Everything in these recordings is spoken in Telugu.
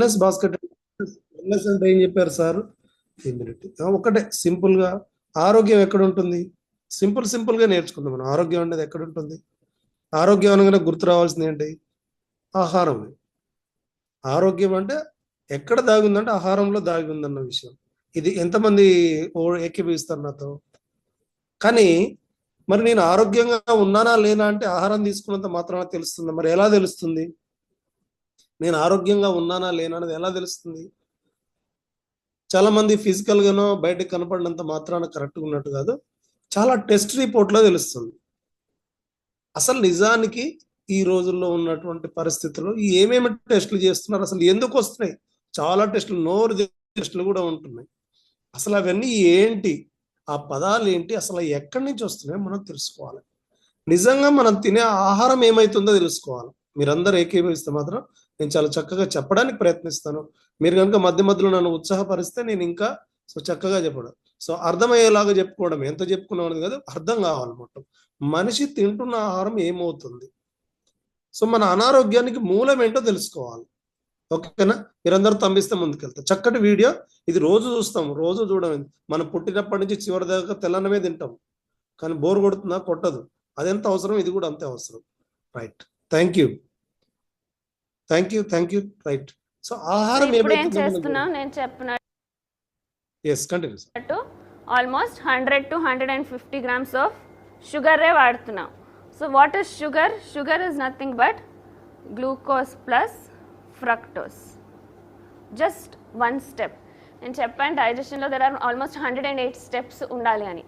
Wellness basket. వెల్నెస్ అంటే ఏం చెప్పారు సార్? ఇమ్యూనిటీ. ఒకటే సింపుల్ గా ఆరోగ్యం ఎక్కడ ఉంటుంది? సింపుల్ గా నేర్చుకుందాం మనం. ఆరోగ్యం అనేది ఎక్కడ ఉంటుంది? ఆరోగ్యం అనగానే గుర్తు రావాల్సింది ఏంటి? ఆహారం. ఆరోగ్యం అంటే ఎక్కడ దాగి ఉందంటే ఆహారంలో దాగి ఉందన్న విషయం. ఇది ఎంతమంది ఏకీభవిస్తారు నాతో? కానీ మరి నేను ఆరోగ్యంగా ఉన్నానా లేనా అంటే ఆహారం తీసుకున్నంత మాత్రాన తెలుస్తుందా? మరి ఎలా తెలుస్తుంది? నేను ఆరోగ్యంగా ఉన్నానా లేనా అనేది ఎలా తెలుస్తుంది? చాలా మంది ఫిజికల్ గానో బయటకు కనపడినంత మాత్రాన కరెక్ట్గా ఉన్నట్టు కాదు, చాలా టెస్ట్ రిపోర్ట్లో తెలుస్తుంది. అసలు నిజానికి ఈ రోజుల్లో ఉన్నటువంటి పరిస్థితుల్లో ఏమేమి టెస్టులు చేస్తున్నారు, అసలు ఎందుకు వస్తున్నాయి? చాలా టెస్టులు, నోరు టెస్టులు కూడా ఉంటున్నాయి. అసలు అవన్నీ ఏంటి, ఆ పదాలు ఏంటి, అసలు ఎక్కడి నుంచి వస్తున్నాయో మనం తెలుసుకోవాలి. నిజంగా మనం తినే ఆహారం ఏమైతుందో తెలుసుకోవాలి. మీరందరూ ఏకీభవిస్తే మాత్రం నేను చాలా చక్కగా చెప్పడానికి ప్రయత్నిస్తాను. మీరు కనుక మధ్య మధ్యలో నన్ను ఉత్సాహపరిస్తే నేను ఇంకా చక్కగా చెప్పడం. అర్థమయ్యేలాగా చెప్పుకోవడం, ఎంత చెప్పుకున్నాం అనేది కాదు, అర్థం కావాలి. మొత్తం మనిషి తింటున్న ఆహారం ఏమవుతుంది, మన అనారోగ్యానికి మూలం ఏంటో తెలుసుకోవాలి. ఓకేనా? మీరందరూ తంబిస్తే ముందుకెళ్తారు. చక్కటి వీడియో ఇది. రోజు చూస్తాం, రోజు చూడడం. మనం పుట్టినప్పటి నుంచి చివరి దాకా తెల్లన్నమే తింటాం, కానీ బోర్ కొడుతుందా? కొట్టదు. అదెంత అవసరం, ఇది కూడా అంతే అవసరం. Right, thank you. Right. So ఆహారం నేను చెప్పినట్టు ఆల్మోస్ట్ 100 to 150 grams ఆఫ్ షుగరే వాడుతున్నాం. So what is sugar? Sugar is nothing but glucose plus fructose. Just one step. నేను చెప్పాను డైజెషన్లో దెర్ ఆర్ ఆల్మోస్ట్ 108 స్టెప్స్ ఉండాలి అని.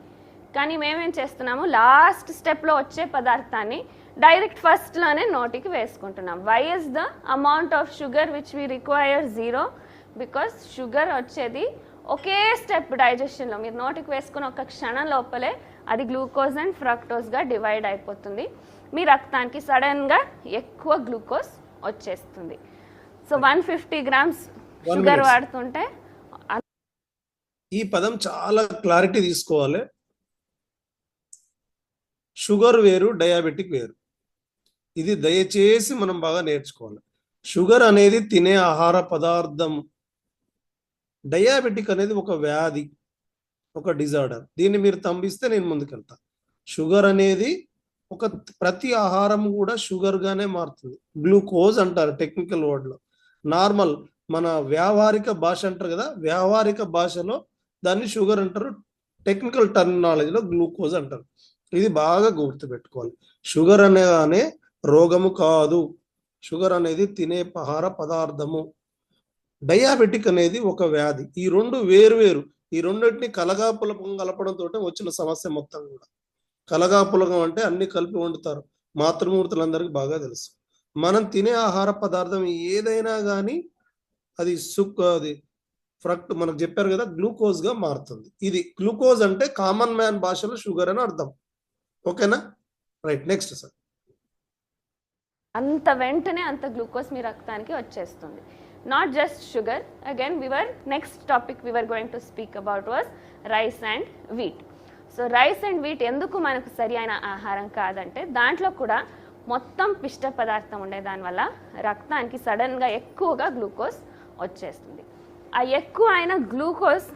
కానీ మేమేం చేస్తున్నాము, లాస్ట్ స్టెప్లో వచ్చే పదార్థాన్ని డైరెక్ట్ ఫస్ట్లోనే నోటికి వేసుకుంటున్నాం. Why is the amount of sugar which we require 0? Because sugar వచ్చేది ఒకే స్టెప్ డైజెషన్లో. మీరు నోటికి వేసుకుని ఒక క్షణం లోపలే అది గ్లూకోజ్ అండ్ ఫ్రక్టోజ్గా డివైడ్ అయిపోతుంది. మీ రక్తానికి సడన్గా ఎక్కువ గ్లూకోజ్ వచ్చేస్తుంది. సో 150 grams షుగర్ వాడుతుంటే ఈ పదం చాలా క్లారిటీ తీసుకోవాలి. షుగర్ వేరు, డయాబెటిక్ వేరు. ఇది దయచేసి మనం బాగా నేర్చుకోవాలి. షుగర్ అనేది తినే ఆహార పదార్థం. డయాబెటిక్ అనేది ఒక వ్యాధి, ఒక డిజార్డర్. దీన్ని మీరు తంబిస్తే నేను ముందుకెళ్తా. షుగర్ అనేది ఒక ప్రతి ఆహారం కూడా షుగర్ గానే మారుతుంది. గ్లూకోజ్ అంటారు టెక్నికల్ వర్డ్లో. నార్మల్ మన వ్యావహారిక భాష అంటారు కదా, వ్యావహారిక భాషలో దాన్ని షుగర్ అంటారు, టెక్నికల్ టర్మినాలజీలో గ్లూకోజ్ అంటారు. ఇది బాగా గుర్తుపెట్టుకోవాలి. షుగర్ అనగానే రోగము కాదు. షుగర్ అనేది తినే ఆహార పదార్థము. డయాబెటిక్ అనేది ఒక వ్యాధి. ఈ రెండు వేరు. ఈ రెండింటిని కలగాపులకం కలపడంతో వచ్చిన సమస్య మొత్తం కూడా. కలగాపులకం అంటే అన్ని కలిపి వండుతారు. మాతృమూర్తులందరికీ బాగా తెలుసు. మనం తినే ఆహార పదార్థం ఏదైనా కానీ అది మనకు చెప్పారు కదా, గ్లూకోజ్ గా మారుతుంది. ఇది గ్లూకోజ్ అంటే కామన్ మ్యాన్ భాషలో షుగర్ అని అర్థం. ఓకేనా? Right, next sir. అంత వెంటనే అంత గ్లూకోజ్ మీ రక్తానికి వచ్చేస్తుంది. Not just sugar. Again next topic we were going to speak about was rice and wheat. So rice and wheat ఎందుకు మనకు సరి అయిన ఆహారం కాదంటే, దాంట్లో కూడా మొత్తం పిష్ట పదార్థం ఉండే దానివల్ల రక్తానికి సడన్గా ఎక్కువగా గ్లూకోజ్ వచ్చేస్తుంది. ఆ ఎక్కువ అయిన గ్లూకోజ్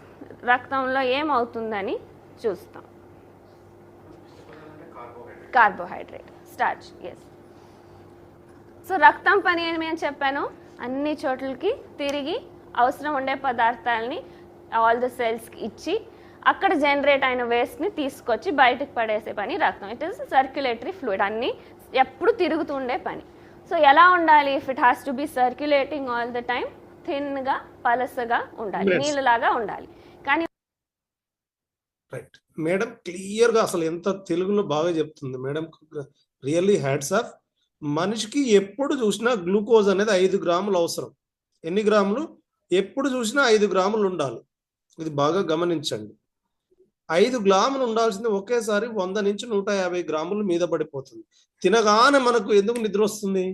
రక్తంలో ఏమవుతుందని చూస్తాం. Carbohydrate, starch. ఎస్. సో రక్తం పని ఏమని చెప్పాను, అన్ని చోట్లకి తిరిగి అవసరం ఉండే పదార్థాలని ఆల్ ద సెల్స్కి ఇచ్చి అక్కడ జనరేట్ అయిన వేస్ట్ని తీసుకొచ్చి బయటకు పడేసే పని రక్తం. It is circulatory fluid. అన్నీ ఎప్పుడు తిరుగుతుండే పని. సో ఎలా ఉండాలి? If it has to be circulating all the time, థిన్గా పలసగా ఉండాలి, నీళ్ళలాగా ఉండాలి. కానీ రైట్ మేడం, క్లియర్గా అసలు ఎంత తెలుగులో బాగా చెప్తుంది మేడం. Really hats off. మనిషికి ఎప్పుడు చూసినా గ్లూకోజ్ అనేది 5 గ్రాములు అవసరం. ఎన్ని గ్రాములు? ఎప్పుడు చూసినా 5 గ్రాములు ఉండాలి. ఇది బాగా గమనించండి. 5 గ్రాములు ఉండాల్సింది ఒకేసారి 100 నుంచి 150 గ్రాములు మీద పడిపోతుంది. తినగానే మనకు ఎందుకు నిద్ర వస్తుంది?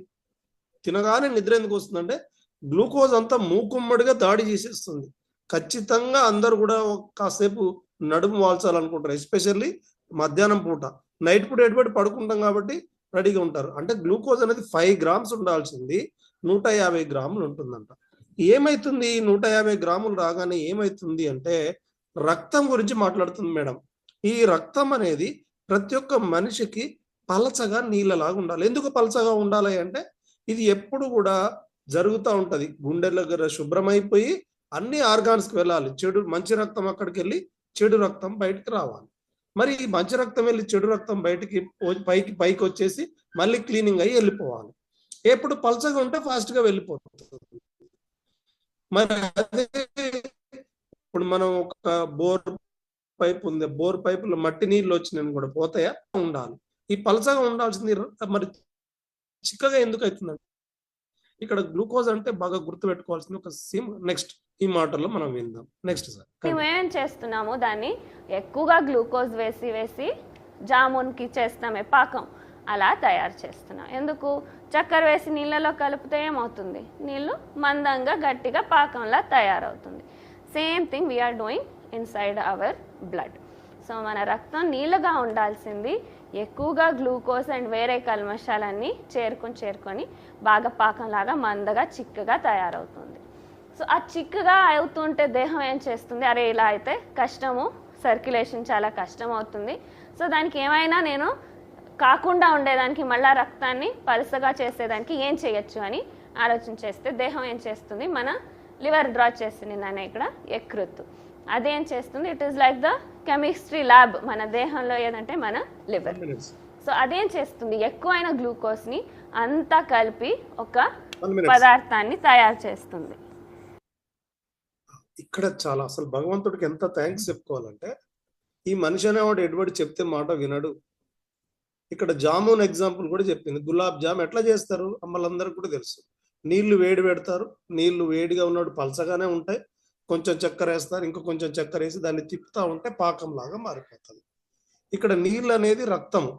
తినగానే నిద్ర ఎందుకు వస్తుందంటే గ్లూకోజ్ అంతా మూకుమ్మడిగా దాడి చేసేస్తుంది. ఖచ్చితంగా అందరూ కూడా కాసేపు నడుము వాల్చాలనుకుంటారు, ఎస్పెషల్లీ మధ్యాహ్నం పూట. నైట్ పూట ఎటుబడి పడుకుంటాం కాబట్టి రెడీగా ఉంటారు. అంటే గ్లూకోజ్ అనేది 5 గ్రామ్స్ ఉండాల్సింది 150 గ్రాములు ఉంటుందంట. ఏమైతుంది 150 గ్రాములు రాగానే ఏమైతుంది అంటే రక్తం గురించి మాట్లాడుతుంది మేడం. ఈ రక్తం అనేది ప్రతి ఒక్క మనిషికి పలచగా నీళ్ళలాగా ఉండాలి. ఎందుకు పలచగా ఉండాలి అంటే ఇది ఎప్పుడు కూడా జరుగుతూ ఉంటది. గుండె దగ్గర శుభ్రమైపోయి అన్ని ఆర్గాన్స్కి వెళ్ళాలి. మంచి రక్తం అక్కడికి వెళ్ళి చెడు రక్తం బయటికి రావాలి. మరి ఈ మంచి రక్తం వెళ్ళి చెడు రక్తం బయటికి పైకి వచ్చేసి మళ్ళీ క్లీనింగ్ అయ్యి వెళ్ళిపోవాలి. ఎప్పుడు పలచగా ఉంటే ఫాస్ట్ గా వెళ్ళిపోతుంది. మరి అదే ఇప్పుడు మనం ఒక బోర్ పైప్ ఉంది, బోర్ పైపులో మట్టి నీళ్ళు వచ్చినాయి కూడా పోతాయా? ఉండాలి. ఈ పలచగా ఉండాల్సింది మరి చిక్కగా ఎందుకు అవుతుందండి? ఇక్కడ గ్లూకోజ్ అంటే బాగా గుర్తుపెట్టుకోవాల్సింది ఒక నెక్స్ట్ ఈ మాటల్లో మనం విందాం. నెక్స్ట్ సార్, మేము ఏం చేస్తున్నాము, దాన్ని ఎక్కువగా గ్లూకోజ్ వేసి జామున్కి చేస్తామే పాకం, అలా తయారు చేస్తున్నాం. ఎందుకు? చక్కెర వేసి నీళ్ళలో కలిపితే ఏమవుతుంది? నీళ్ళు మందంగా గట్టిగా పాకంలా తయారవుతుంది. Same thing we are doing inside our blood. So మన రక్తం నీళ్ళగా ఉండాల్సింది ఎక్కువగా గ్లూకోజ్ అండ్ వేరే కల్మషాలన్నీ చేరుకొని బాగా పాకంలాగా మందగా చిక్కగా తయారవుతుంది. సో ఆ చిక్కగా అవుతుంటే దేహం ఏం చేస్తుంది? అరే ఇలా అయితే కష్టము, సర్క్యులేషన్ చాలా కష్టం అవుతుంది. సో దానికి ఏమైనా నేను కాకుండా ఉండేదానికి, మళ్ళా రక్తాన్ని పలుసగా చేసేదానికి ఏం చేయొచ్చు అని ఆలోచన చేస్తే దేహం ఏం చేస్తుంది? మన లివర్ డ్రా చేస్తుంది. నన్ను ఇక్కడ యకృత్ అదేం చేస్తుంది? It is like the chemistry lab మన దేహంలో. ఏదంటే మన లివర్. సో అదేం చేస్తుంది? ఎక్కువైన గ్లూకోజ్ని అంతా కలిపి ఒక పదార్థాన్ని తయారు చేస్తుంది. ఇక్కడ చాలా అసలు భగవంతుడికి ఎంత థ్యాంక్స్ చెప్పుకోవాలంటే ఈ మనిషి అనేవాడు ఎటువంటి చెప్తే మాట వినడు. ఇక్కడ జామున్ ఎగ్జాంపుల్ కూడా చెప్పింది. గులాబ్ జామ్ ఎట్లా చేస్తారు అమ్మలందరికీ కూడా తెలుసు. నీళ్లు వేడి పెడతారు, నీళ్లు వేడిగా ఉన్నాడు పలచగానే ఉంటాయి, కొంచెం చక్కెర వేస్తారు, ఇంకా కొంచెం చక్కెర వేసి దాన్ని తిప్పుతా ఉంటే పాకం లాగా మారిపోతుంది. ఇక్కడ నీళ్ళు అనేది రక్తము.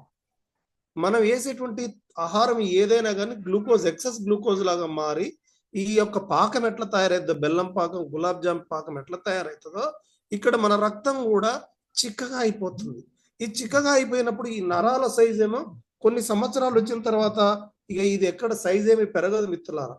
మనం వేసేటువంటి ఆహారం ఏదైనా కానీ గ్లూకోజ్, ఎక్సెస్ గ్లూకోజ్ లాగా మారి ఈ యొక్క పాకం ఎట్లా తయారైద్దో, బెల్లం పాకం, గులాబ్ జామ్ పాకం ఎట్లా తయారవుతుందో ఇక్కడ మన రక్తం కూడా చిక్కగా అయిపోతుంది. ఈ చిక్కగా అయిపోయినప్పుడు ఈ నరాల సైజ్ ఏమో కొన్ని సంవత్సరాలు వచ్చిన తర్వాత ఇక ఇది ఎక్కడ సైజ్ ఏమి పెరగదు మిత్రులారా,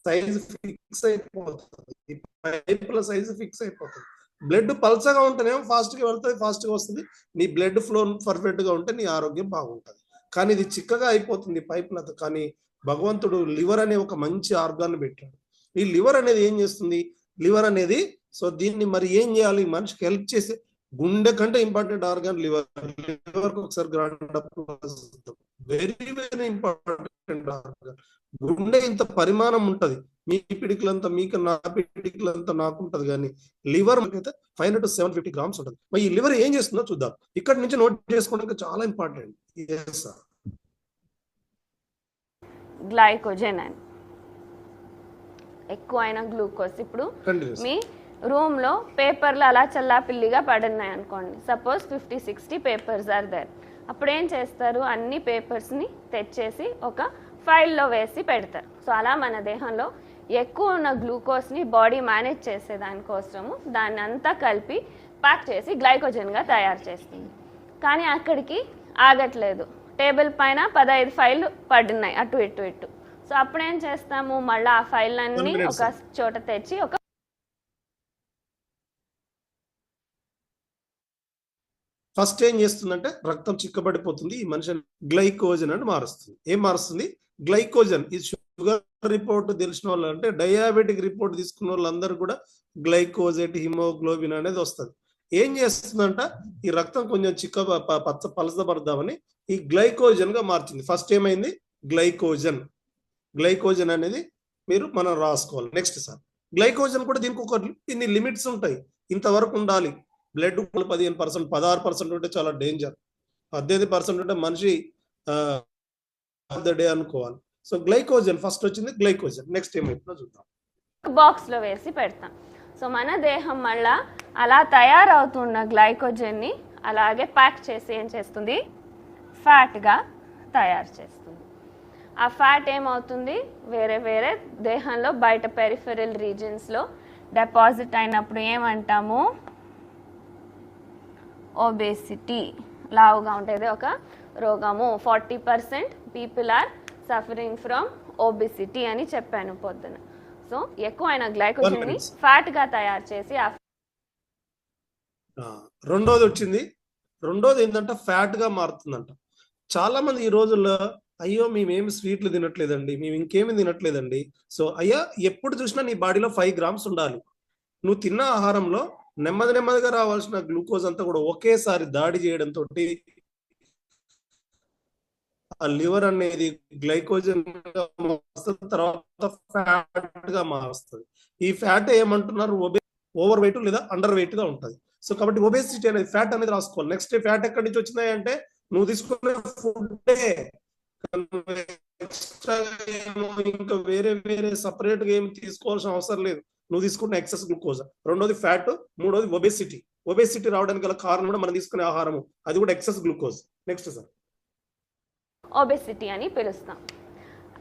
సైజ్ ఫిక్స్ అయిపోతుంది. ఈ పైపుల సైజ్ ఫిక్స్ అయిపోతుంది. బ్లడ్ పల్చగా ఉంటేనేమో ఫాస్ట్ గా వెళ్తుంది, ఫాస్ట్ గా వస్తుంది. నీ బ్లడ్ ఫ్లో పర్ఫెక్ట్ గా ఉంటే నీ ఆరోగ్యం బాగుంటుంది. కానీ ఇది చిక్కగా అయిపోతుంది పైపులతో. కానీ భగవంతుడు లివర్ అనే ఒక మంచి ఆర్గాన్ పెట్టాడు. ఈ లివర్ అనేది ఏం చేస్తుంది? లివర్ అనేది సో దీన్ని మరి ఏం చేయాలి? మనిషికి హెల్ప్ చేసే గుండె కంటే ఇంపార్టెంట్ ఆర్గాన్ లివర్. లివర్ ఒకసారి వెరీ వెరీ ఇంపార్టెంట్ ఆర్గాన్. గుండె ఇంత పరిమాణం ఉంటది, మీ పిడికిలంతా మీకు, నా పిడికిలంతా నాకు ఉంటది. కానీ లివర్ అయితే 500 to 750 grams ఉంటుంది. మరి ఈ లివర్ ఏం చేస్తుందో చూద్దాం. ఇక్కడ నుంచి నోట్ చేసుకోవడానికి చాలా ఇంపార్టెంట్. గ్లైకోజన్ అని ఎక్కువైన గ్లూకోజ్. ఇప్పుడు మీ రూమ్ లో పేపర్లు అలా చల్లాపిల్లిగా పడున్నాయి అనుకోండి. Suppose 50-60 papers are there. అప్పుడు ఏం చేస్తారు? అన్ని పేపర్స్ ని తెచ్చేసి ఒక ఫైల్లో వేసి పెడతారు. సో అలా మన దేహంలో ఎక్కువ ఉన్న గ్లూకోజ్ ని బాడీ మేనేజ్ చేసే దానికోసము దాన్ని అంతా కలిపి ప్యాక్ చేసి గ్లైకోజన్ గా తయారు చేస్తుంది. కానీ అక్కడికి ఆగట్లేదు. టేబుల్ పైన 15 ఫైళ్ళు పడున్నాయి అటు ఇటు. సో అప్పుడు ఏం చేస్తాము? మళ్ళీ ఆ ఫైల్ అన్ని ఒక చోట తెచ్చి ఒక ఫస్ట్ ఏం చేస్తుందంటే రక్తం చిక్కబడిపోతుంది. ఈ మనిషి గ్లైకోజన్ అని మారుస్తుంది. ఏం మారుస్తుంది? గ్లైకోజన్. ఈ షుగర్ రిపోర్ట్ తెలిసిన వాళ్ళు, అంటే డయాబెటిక్ రిపోర్ట్ తీసుకున్న వాళ్ళందరూ కూడా గ్లైకోజేట్ హిమోగ్లోబిన్ అనేది వస్తుంది. ఏం చేస్తుందంట? ఈ రక్తం కొంచెం పలసపడదామని ఈ గ్లైకోజన్ గా మార్చింది. ఫస్ట్ ఏమైంది? గ్లైకోజన్. గ్లైకోజన్ అనేది మనం రాసుకోవాలి. నెక్స్ట్ సార్, గ్లైకోజన్ కూడా దీనికి ఒక ఇన్ని లిమిట్స్ ఉంటాయి. ఇంతవరకు ఉండాలి. బ్లడ్ 15%, 16% ఉంటే చాలా డేంజర్. 18% ఉంటే మనిషి డే అనుకోవాలి. సో గ్లైకోజన్ ఫస్ట్ వచ్చింది. గ్లైకోజన్ నెక్స్ట్ ఏమైతుందో చూద్దాం. బాక్స్ లో వేసి పెడతాం. సో మన దేహం మళ్ళా అలా తయారవుతున్న గ్లైకోజన్ ని అలాగే ప్యాక్ చేసి ఏం చేస్తుంది? ఫ్యాట్ గా తయారు చేస్తుంది. ఆ ఫ్యాట్ ఏమవుతుంది? వేరే వేరే దేహంలో బయట పెరిఫెరల్ రీజన్స్ లో డిపాజిట్ అయినప్పుడు ఏమంటాము? ఒబేసిటీ. లావుగా ఉండేది ఒక రోగము. 40% people are suffering from obesity అని చెప్పాను పొద్దున. సో ఎక్కువైన గ్లైకోజన్ ని ఫ్యాట్ గా తయారు చేసి రెండోది వచ్చింది. రెండోది ఏంటంటే ఫ్యాట్ గా మారుతుందంట. చాలా మంది ఈ రోజుల్లో అయ్యో మేమేమి స్వీట్లు తినట్లేదండి, మేము ఇంకేమి తినట్లేదండి. సో అయ్యా ఎప్పుడు చూసినా నీ బాడీలో 5 grams ఉండాలి. నువ్వు తిన్న ఆహారంలో నెమ్మదిగా రావాల్సిన గ్లూకోజ్ అంతా కూడా ఒకేసారి దాడి చేయడంతో ఆ లివర్ అనేది గ్లైకోజన్ గా మారుస్తుంది, తర్వాత ఫ్యాట్ గా మారుస్తుంది. ఈ ఫ్యాట్ ఏమంటున్నారు, ఓవర్ వెయిట్ లేదా అండర్ వెయిట్ గా ఉంటుంది. సో కాబట్టి ఒబేసిటీ అనేది ఫ్యాట్ అనేది రాసుకోవాలి. నెక్స్ట్ ఫ్యాట్ ఎక్కడి నుంచి వచ్చినాయి అంటే నువ్వు తీసుకునే ఫుడ్ ఇంకా వేరే సపరేట్ గా ఏమి తీసుకోవాల్సిన అవసరం లేదు. నువ్వు తీసుకున్న ఎక్సెస్ గ్లూకోజ్. రెండోది ఫ్యాట్, మూడోది ఒబేసిటీ. ఒబేసిటీ రావడానికి గల కారణం కూడా మనం తీసుకునే ఆహారము, అది కూడా excess glucose. Next sir, obesity అని పిలుస్తాం.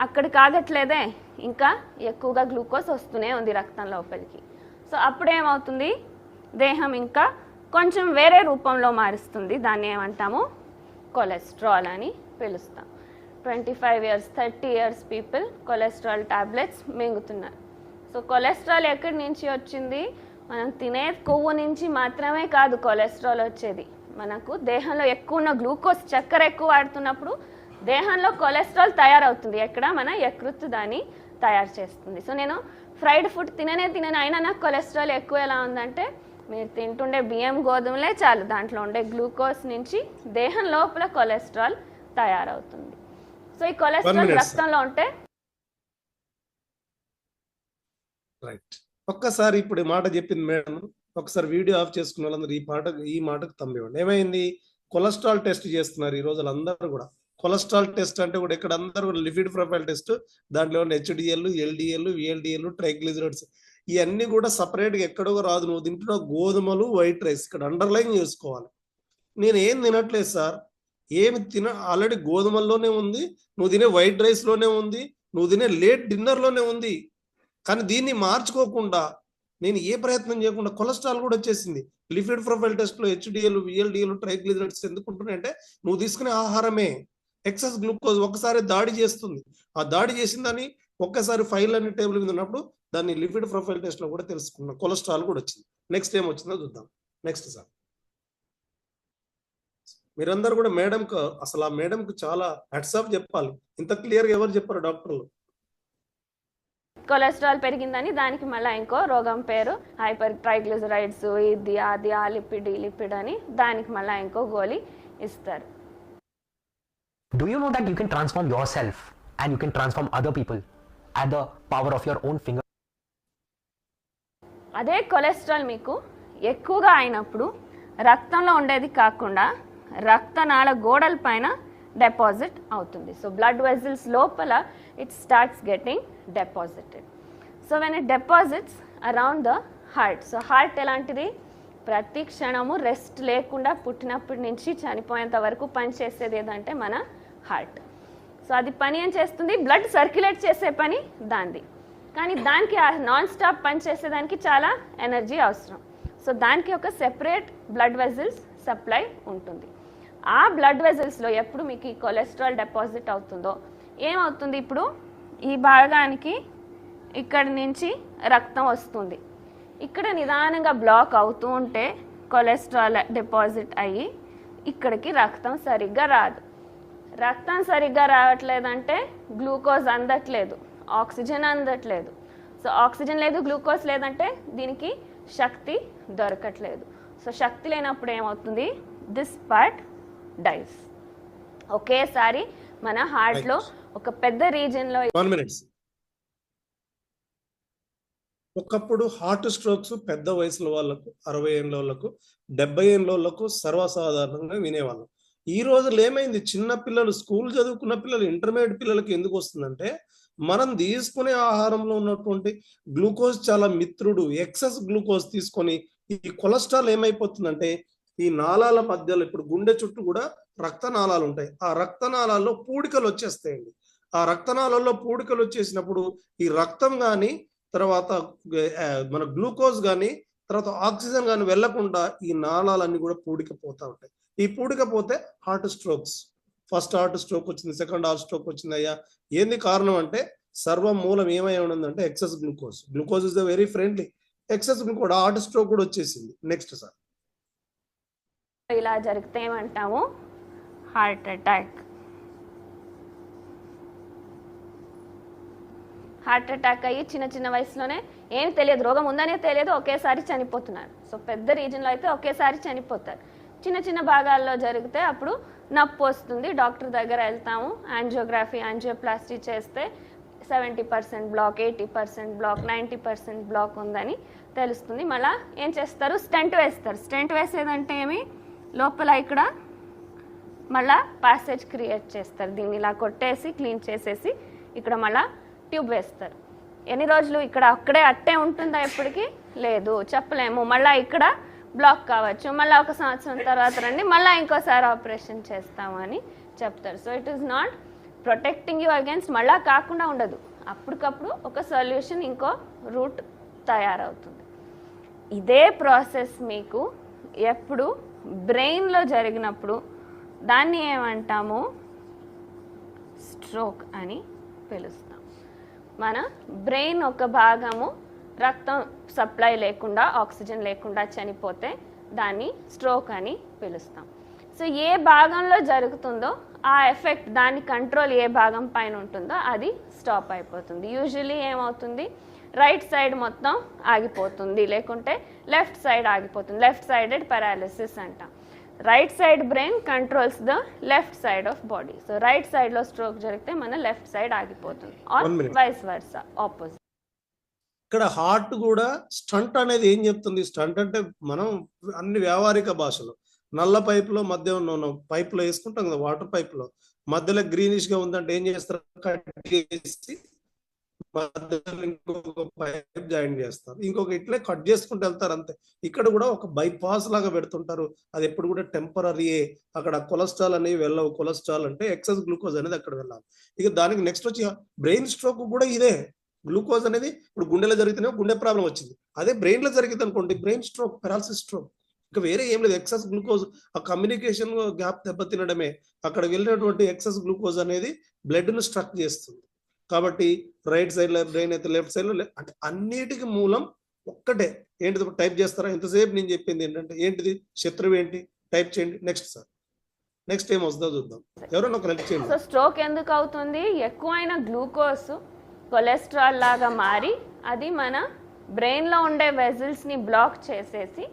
అక్కడికి ఆగట్లేదే, ఇంకా ఎక్కువగా గ్లూకోజ్ వస్తూనే ఉంది రక్తం లోపలికి. సో అప్పుడేమవుతుంది, దేహం ఇంకా కొంచెం వేరే రూపంలో మారుస్తుంది. దాన్ని ఏమంటాము, కొలెస్ట్రాల్ అని పిలుస్తాం. 25 years 30 years people cholesterol tablets మింగుతున్నారు. సో కొలెస్ట్రాల్ ఎక్కడి నుంచి వచ్చింది, మనం తినే కొవ్వు నుంచి మాత్రమే కాదు కొలెస్ట్రాల్ వచ్చేది. మనకు దేహంలో ఎక్కువ ఉన్న గ్లూకోజ్, చక్కెర ఎక్కువ వాడుతున్నప్పుడు దేహంలో కొలెస్ట్రాల్ తయారవుతుంది. ఎక్కడ, మన యకృత్తు దాన్ని తయారు చేస్తుంది. సో నేను ఫ్రైడ్ ఫుడ్ తిననే అయినా నాకు కొలెస్ట్రాల్ ఎక్కువ ఎలా ఉందంటే, మీరు తింటుండే బియ్యం గోధుమలే చాలు, దాంట్లో ఉండే గ్లూకోజ్ నుంచి దేహం లోపల కొలెస్ట్రాల్ తయారవుతుంది. సో ఈ కొలెస్ట్రాల్ రక్తంలో ఉంటే రైట్. ఒక్కసారి ఇప్పుడు మాట చెప్పింది మేడం, ఒకసారి వీడియో ఆఫ్ చేసుకున్న వాళ్ళందరూ ఈ మాటకు తమ్మివ్వండి. ఏమైంది, కొలెస్ట్రాల్ టెస్ట్ చేస్తున్నారు ఈ రోజు అందరూ కూడా. కొలెస్ట్రాల్ టెస్ట్ అంటే కూడా ఇక్కడ అందరూ కూడా లిపిడ్ ప్రొఫైల్ టెస్ట్, దాంట్లో HDL, LDL, VLDL, ట్రైగ్లిజరైడ్స్, ఇవన్నీ కూడా సపరేట్గా ఎక్కడో రాదు. నువ్వు తింటున్న గోధుమలు, వైట్ రైస్ ఇక్కడ అండర్లైన్ చేసుకోవాలి. నేను ఏం తినట్లేదు సార్, ఏమి ఆల్రెడీ గోధుమల్లోనే ఉంది, నువ్వు తినే వైట్ రైస్ లోనే ఉంది, నువ్వు తినే లేట్ డిన్నర్ లోనే ఉంది. కానీ దీన్ని మార్చుకోకుండా నేను ఏ ప్రయత్నం చేయకుండా కొలెస్ట్రాల్ కూడా వచ్చేసింది. లిపిడ్ ప్రొఫైల్ టెస్ట్ లో HDL, VLDL, ట్రైగ్లిజరైడ్స్ ఎందుకుంటున్నాయంటే నువ్వు తీసుకునే ఆహారమే ఎక్సెస్ గ్లూకోజ్ ఒకసారి దాడి చేస్తుంది. ఆ దాడి చేసిందని ఒక్కసారి ఫైల్ అన్ని టేబుల్ మీద ఉన్నప్పుడు దాన్ని లిపిడ్ ప్రొఫైల్ టెస్ట్ లో కూడా తెలుసుకున్నాం, కొలెస్ట్రాల్ కూడా వచ్చింది. నెక్స్ట్ ఏం వచ్చిందో చూద్దాం. నెక్స్ట్ సార్, మీరందరూ కూడా మేడంకు, అసలు ఆ మేడంకు చాలా హ్యాట్సాఫ్ చెప్పాలి. ఇంత క్లియర్గా ఎవరు చెప్పారు డాక్టర్లు. కొలెస్ట్రాల్ పెరిగిందని దానికి మళ్ళీ ఇంకో రోగం పేరు హైపర్ ట్రైగ్లిజరైడ్స్, ఇది అది, ఆ లిపిడ్ అని దానికి మళ్ళీ ఇంకో గోళీ ఇస్తారు. Do you know that you can transform yourself and you can transform other people at the power of your own finger? అదే కొలెస్ట్రాల్ మీకు ఎక్కువగా అయినప్పుడు రక్తంలో ఉండేది కాకుండా రక్తనాళ గోడల పైన డిపాజిట్ అవుతుంది. సో బ్లడ్ వెజల్స్ లోపల it starts getting deposited. So when it deposits around the heart, so heart ఎలాంటిది, ప్రతి క్షణము రెస్ట్ లేకుండా పుట్టినప్పటి నుంచి చనిపోయేంత వరకు పని చేసేది ఏదంటే మన హార్ట్. సో అది పని ఏం చేస్తుంది, బ్లడ్ సర్క్యులేట్ చేసే పని దానిది. కానీ దానికి నాన్ స్టాప్ పని చేసేదానికి చాలా ఎనర్జీ అవసరం. సో దానికి ఒక సెపరేట్ బ్లడ్ వెజల్స్ సప్లై ఉంటుంది. ఆ బ్లడ్ వెజల్స్లో ఎప్పుడు మీకు ఈ కొలెస్ట్రాల్ డిపాజిట్ అవుతుందో ఏమవుతుంది, ఇప్పుడు ఈ భాగానికి ఇక్కడి నుంచి రక్తం వస్తుంది, ఇక్కడ నిదానంగా బ్లాక్ అవుతూ ఉంటే కొలెస్ట్రాల్ డిపాజిట్ అయ్యి ఇక్కడికి రక్తం సరిగ్గా రాదు. రక్తం సరిగ్గా రావట్లేదంటే గ్లూకోజ్ అందట్లేదు, ఆక్సిజన్ అందట్లేదు. సో ఆక్సిజన్ లేదు, గ్లూకోజ్ లేదంటే దీనికి శక్తి దొరకట్లేదు. సో శక్తి లేనప్పుడు ఏమవుతుంది, దిస్ పార్ట్ డైస్. ఒకేసారి మన హార్ట్లో ఒక పెద్ద రీజన్ లో. 1 minute. ఒకప్పుడు హార్ట్ స్ట్రోక్స్ పెద్ద వయసుల వాళ్ళకు, 60 ఏళ్ళ వాళ్ళకు, 70 ఏళ్ళ వాళ్ళకు సర్వసాధారణంగా వినేవాళ్ళం. ఈ రోజుల్లో ఏమైంది, చిన్న పిల్లలు, స్కూల్ చదువుకున్న పిల్లలు, ఇంటర్మీడియట్ పిల్లలకి ఎందుకు వస్తుందంటే మనం తీసుకునే ఆహారంలో ఉన్నటువంటి గ్లూకోజ్ చాలా మిత్రుడు. ఎక్సెస్ గ్లూకోజ్ తీసుకొని ఈ కొలెస్ట్రాల్ ఏమైపోతుందంటే ఈ నాళాల మధ్యలో, ఇప్పుడు గుండె చుట్టూ కూడా రక్తనాళాలు ఉంటాయి, ఆ రక్తనాళాల్లో పూడికలు వచ్చేస్తాయండి. ఆ రక్తనాళాల్లో పూడికలు వచ్చేసినప్పుడు ఈ రక్తం కానీ, తర్వాత మన గ్లూకోజ్ కానీ, తర్వాత ఆక్సిజన్ కానీ వెళ్లకుండా ఈ నాళాలన్నీ కూడా పూడికపోతూ ఉంటాయి. ఈ పూడికపోతే heart strokes, first heart stroke వచ్చింది, సెకండ్ హార్ట్ స్ట్రోక్ వచ్చింది. అయ్యా ఏంది కారణం అంటే సర్వం మూలం ఏమై ఉందంటే excess glucose. Glucose is the very friendly. Excess glucose heart stroke కూడా వచ్చేసింది. Next sir. ఇలా జరిగితే ఏమంటాము? Heart attack. హార్ట్ అటాక్ అయ్యి చిన్న చిన్న వయసులోనే ఏం తెలియదు, రోగం ఉందనే తెలియదు, ఒకేసారి చనిపోతున్నారు. సో పెద్ద రీజన్లో అయితే ఒకేసారి చనిపోతారు. చిన్న చిన్న భాగాల్లో జరిగితే అప్పుడు నొప్పి వస్తుంది, డాక్టర్ దగ్గర వెళ్తాము, యాంజియోగ్రఫీ యాంజియోప్లాస్టీ చేస్తే 70% బ్లాక్, 80% బ్లాక్, 90% బ్లాక్ ఉందని తెలుస్తుంది. మళ్ళీ ఏం చేస్తారు? స్టెంట్ వేస్తారు. స్టెంట్ వేసేదంటే ఏమి? లోపల ఇక్కడ మళ్ళా ప్యాసేజ్ క్రియేట్ చేస్తారు. దీన్ని ఇలా కొట్టేసి క్లీన్ చేసేసి ఇక్కడ మళ్ళా ట్యూబ్ వేస్తారు. ఎన్ని రోజులు ఇక్కడ అక్కడే అట్టే ఉంటుందా? ఎప్పటికీ లేదు, చెప్పలేము. మళ్ళీ ఇక్కడ బ్లాక్ కావచ్చు, మళ్ళీ 1 సంవత్సరం తర్వాత రండి, మళ్ళీ ఇంకోసారి ఆపరేషన్ చేస్తాము అని చెప్తారు. So it is not protecting you against మళ్ళా కాకుండా ఉండదు. అప్పటికప్పుడు ఒక సొల్యూషన్, ఇంకో రూట్ తయారవుతుంది. ఇదే ప్రాసెస్ మీకు ఎప్పుడు బ్రెయిన్లో జరిగినప్పుడు దాన్ని ఏమంటాము? స్ట్రోక్ అని పిలుస్తాం. మన బ్రెయిన్ ఒక భాగము రక్తం సప్లై లేకుండా, ఆక్సిజన్ లేకుండా చనిపోతే దాన్ని స్ట్రోక్ అని పిలుస్తాం. సో ఏ భాగంలో జరుగుతుందో ఆ ఎఫెక్ట్, దాని కంట్రోల్ ఏ భాగం పైన ఉంటుందో అది స్టాప్ అయిపోతుంది. యూజువలీ ఏమవుతుంది? రైట్ సైడ్ మొత్తం ఆగిపోతుంది, లేకుంటే లెఫ్ట్ సైడ్ ఆగిపోతుంది. లెఫ్ట్ సైడెడ్ పారాలిసిస్ అంటాం. Right side brain controls the left side of body. So right side లో స్ట్రోక్ జరిగితే మన లెఫ్ట్ సైడ్ ఆగిపోతుంది, ఆర్ వైస్ వర్సా, ఆపోజిట్. ఇక్కడ హార్ట్ కూడా స్టంట్ అనేది ఏం చెప్తుంది? స్టంట్ అంటే మనం అన్ని వ్యావహారిక భాషలో నల్ల పైపులో మధ్య ఉన్న పైపులో వేసుకుంటాం కదా, వాటర్ పైపులో మధ్యలో గ్రీనిష్ గా ఉందంటే ఏం చేస్తారు? కట్ చేసి మధ్యలో ఇంకొక పైప్ జాయిన్ చేస్తారు, ఇంకొక ఇట్లే కట్ చేసుకుంటూ వెళ్తారు అంతే. ఇక్కడ కూడా ఒక బైపాస్ లాగా పెడుతుంటారు. అది ఎప్పుడు కూడా టెంపరీయే. అక్కడ కొలెస్ట్రాల్ అనేవి వెళ్ళవు. కొలెస్ట్రాల్ అంటే ఎక్సెస్ గ్లూకోజ్ అనేది అక్కడ వెళ్ళాలి. ఇక దానికి నెక్స్ట్ వచ్చి బ్రెయిన్ స్ట్రోక్ కూడా ఇదే. గ్లూకోజ్ అనేది ఇప్పుడు గుండెలో జరిగితేనే గుండె ప్రాబ్లం వచ్చింది, అదే బ్రెయిన్ లో జరిగింది అనుకోండి బ్రెయిన్ స్ట్రోక్, పెరాలసిస్ స్ట్రోక్. ఇంకా వేరే ఏం లేదు. ఎక్సెస్ గ్లూకోజ్ ఆ కమ్యూనికేషన్ గ్యాప్ దెబ్బతినడమే. అక్కడ వెళ్ళినటువంటి ఎక్సెస్ గ్లూకోజ్ అనేది బ్లడ్ ను స్ట్రక్ చేస్తుంది. కాబట్టి రైట్ సైడ్ లో బ్రెయిన్ అయితే లెఫ్ట్ సైడ్ లో, అంటే అన్నిటికీ మూలం ఒక్కటే. ఏంటిది? టైప్ చేస్తారా? ఎంతసేపు నేను చెప్పింది ఏంటంటే ఏంటిది? శత్రువు ఏంటి? టైప్ చేయండి. నెక్స్ట్ సార్, నెక్స్ట్ ఏం వస్తుందో చూద్దాం. ఎవరైనా ఒక హెల్ప్ చేయండి. సో స్ట్రోక్ ఎందుకు అవుతుంది? ఎక్కువైన గ్లూకోజ్ కొలెస్ట్రాల్ లాగా మారి అది మన బ్రెయిన్లో ఉండే వెజిల్స్ని బ్లాక్ చేసేసి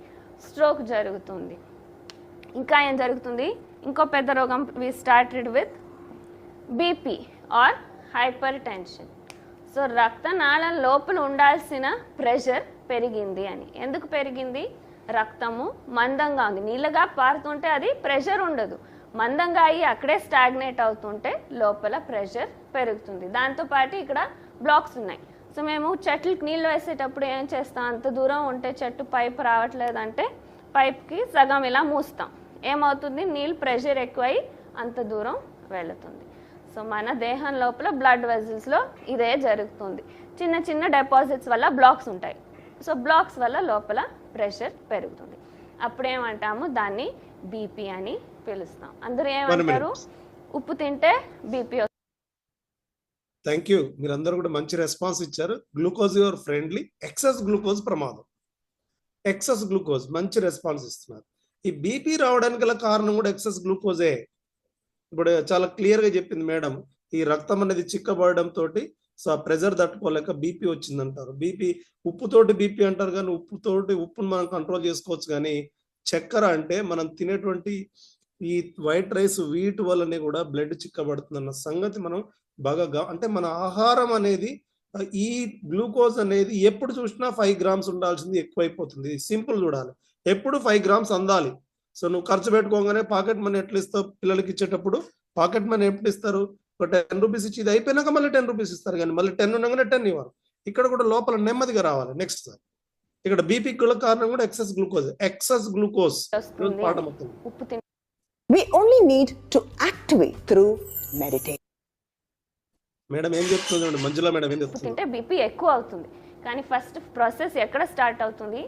స్ట్రోక్ జరుగుతుంది. ఇంకా ఏం జరుగుతుంది? ఇంకో పెద్ద రోగం we started with BP or hypertension. So రక్తనాళం లోపల ఉండాల్సిన ప్రెషర్ పెరిగింది అని. ఎందుకు పెరిగింది? రక్తము మందంగా ఉంది. నీళ్ళగా పారుతుంటే అది ప్రెషర్ ఉండదు, మందంగా అయ్యి అక్కడే స్టాగ్నేట్ అవుతుంటే లోపల ప్రెషర్ పెరుగుతుంది. దాంతోపాటు ఇక్కడ బ్లాక్స్ ఉన్నాయి. సో మేము చెట్లకు నీళ్ళు వేసేటప్పుడు ఏం చేస్తాం? అంత దూరం ఉంటే చెట్టు పైప్ రావట్లేదంటే పైప్కి సగం ఇలా మూస్తాం. ఏమవుతుంది? నీళ్ళు ప్రెషర్ ఎక్కువై అంత దూరం వెళుతుంది. సో మన దేహం లోపల బ్లడ్ వెజల్స్లో ఇదే జరుగుతుంది. చిన్న చిన్న డిపాజిట్స్ వల్ల బ్లాక్స్ ఉంటాయి. సో బ్లాక్స్ వల్ల లోపల ప్రెషర్ పెరుగుతుంది. అప్పుడేమంటాము? దాన్ని బీపీ అని పిలుస్తాం. అందరూ ఏమంటారు? ఉప్పు తింటే బీపీ. Thank you. మీరందరూ కూడా మంచి రెస్పాన్స్ ఇచ్చారు. Glucose your friendly, excess glucose ప్రమాదం. ఎక్సెస్ గ్లూకోజ్ మంచి రెస్పాన్స్ ఇస్తున్నారు. ఈ బీపీ రావడానికి గల కారణం కూడా ఎక్సెస్ గ్లూకోజే. ఇప్పుడు చాలా క్లియర్ గా చెప్పింది మేడం. ఈ రక్తం అనేది చిక్కబడడం తోటి సో ఆ ప్రెజర్ తట్టుకోలేక బీపీ వచ్చిందంటారు. బీపీ ఉప్పుతోటి బీపీ అంటారు, కానీ ఉప్పును మనం కంట్రోల్ చేసుకోవచ్చు. కానీ చక్కెర అంటే మనం తినేటువంటి ఈ వైట్ రైస్ వీటి వల్లనే కూడా బ్లడ్ చిక్కబడుతుంది అన్న సంగతి మనం బాగా అంటే మన ఆహారం అనేది ఈ గ్లూకోజ్ అనేది ఎప్పుడు చూసినా 5 grams ఉండాల్సింది ఎక్కువైపోతుంది. సింపుల్ చూడాలి, ఎప్పుడు 5 grams అందాలి. సో నువ్వు ఖర్చు పెట్టుకోగానే పాకెట్ మనీ ఎట్లా ఇస్తావు? పిల్లలకి ఇచ్చేటప్పుడు పాకెట్ మనీ ఎప్పుడు ఇస్తారు? ఒక 10 రూపీస్ ఇచ్చి ఇది అయిపోయినాక మళ్ళీ 10 రూపీస్ ఇస్తారు, కానీ మళ్ళీ 10 ఉండగానే 10 ఇవ్వరు. ఇక్కడ కూడా లోపల నెమ్మదిగా రావాలి. నెక్స్ట్ సార్, ఇక్కడ బీపీ కారణం కూడా ఎక్సెస్ గ్లూకోజ్. ఎక్సెస్ గ్లూకోజ్ పాట మొత్తం. We only need to activate through meditation. Madam ఏం చెప్తుంది? మంజుల మేడం ఏం చెప్తుంది? తింటే బీపీ ఎక్కువ అవుతుంది. కానీ ఫస్ట్ ప్రాసెస్ ఎక్కడ స్టార్ట్ అవుతుంది?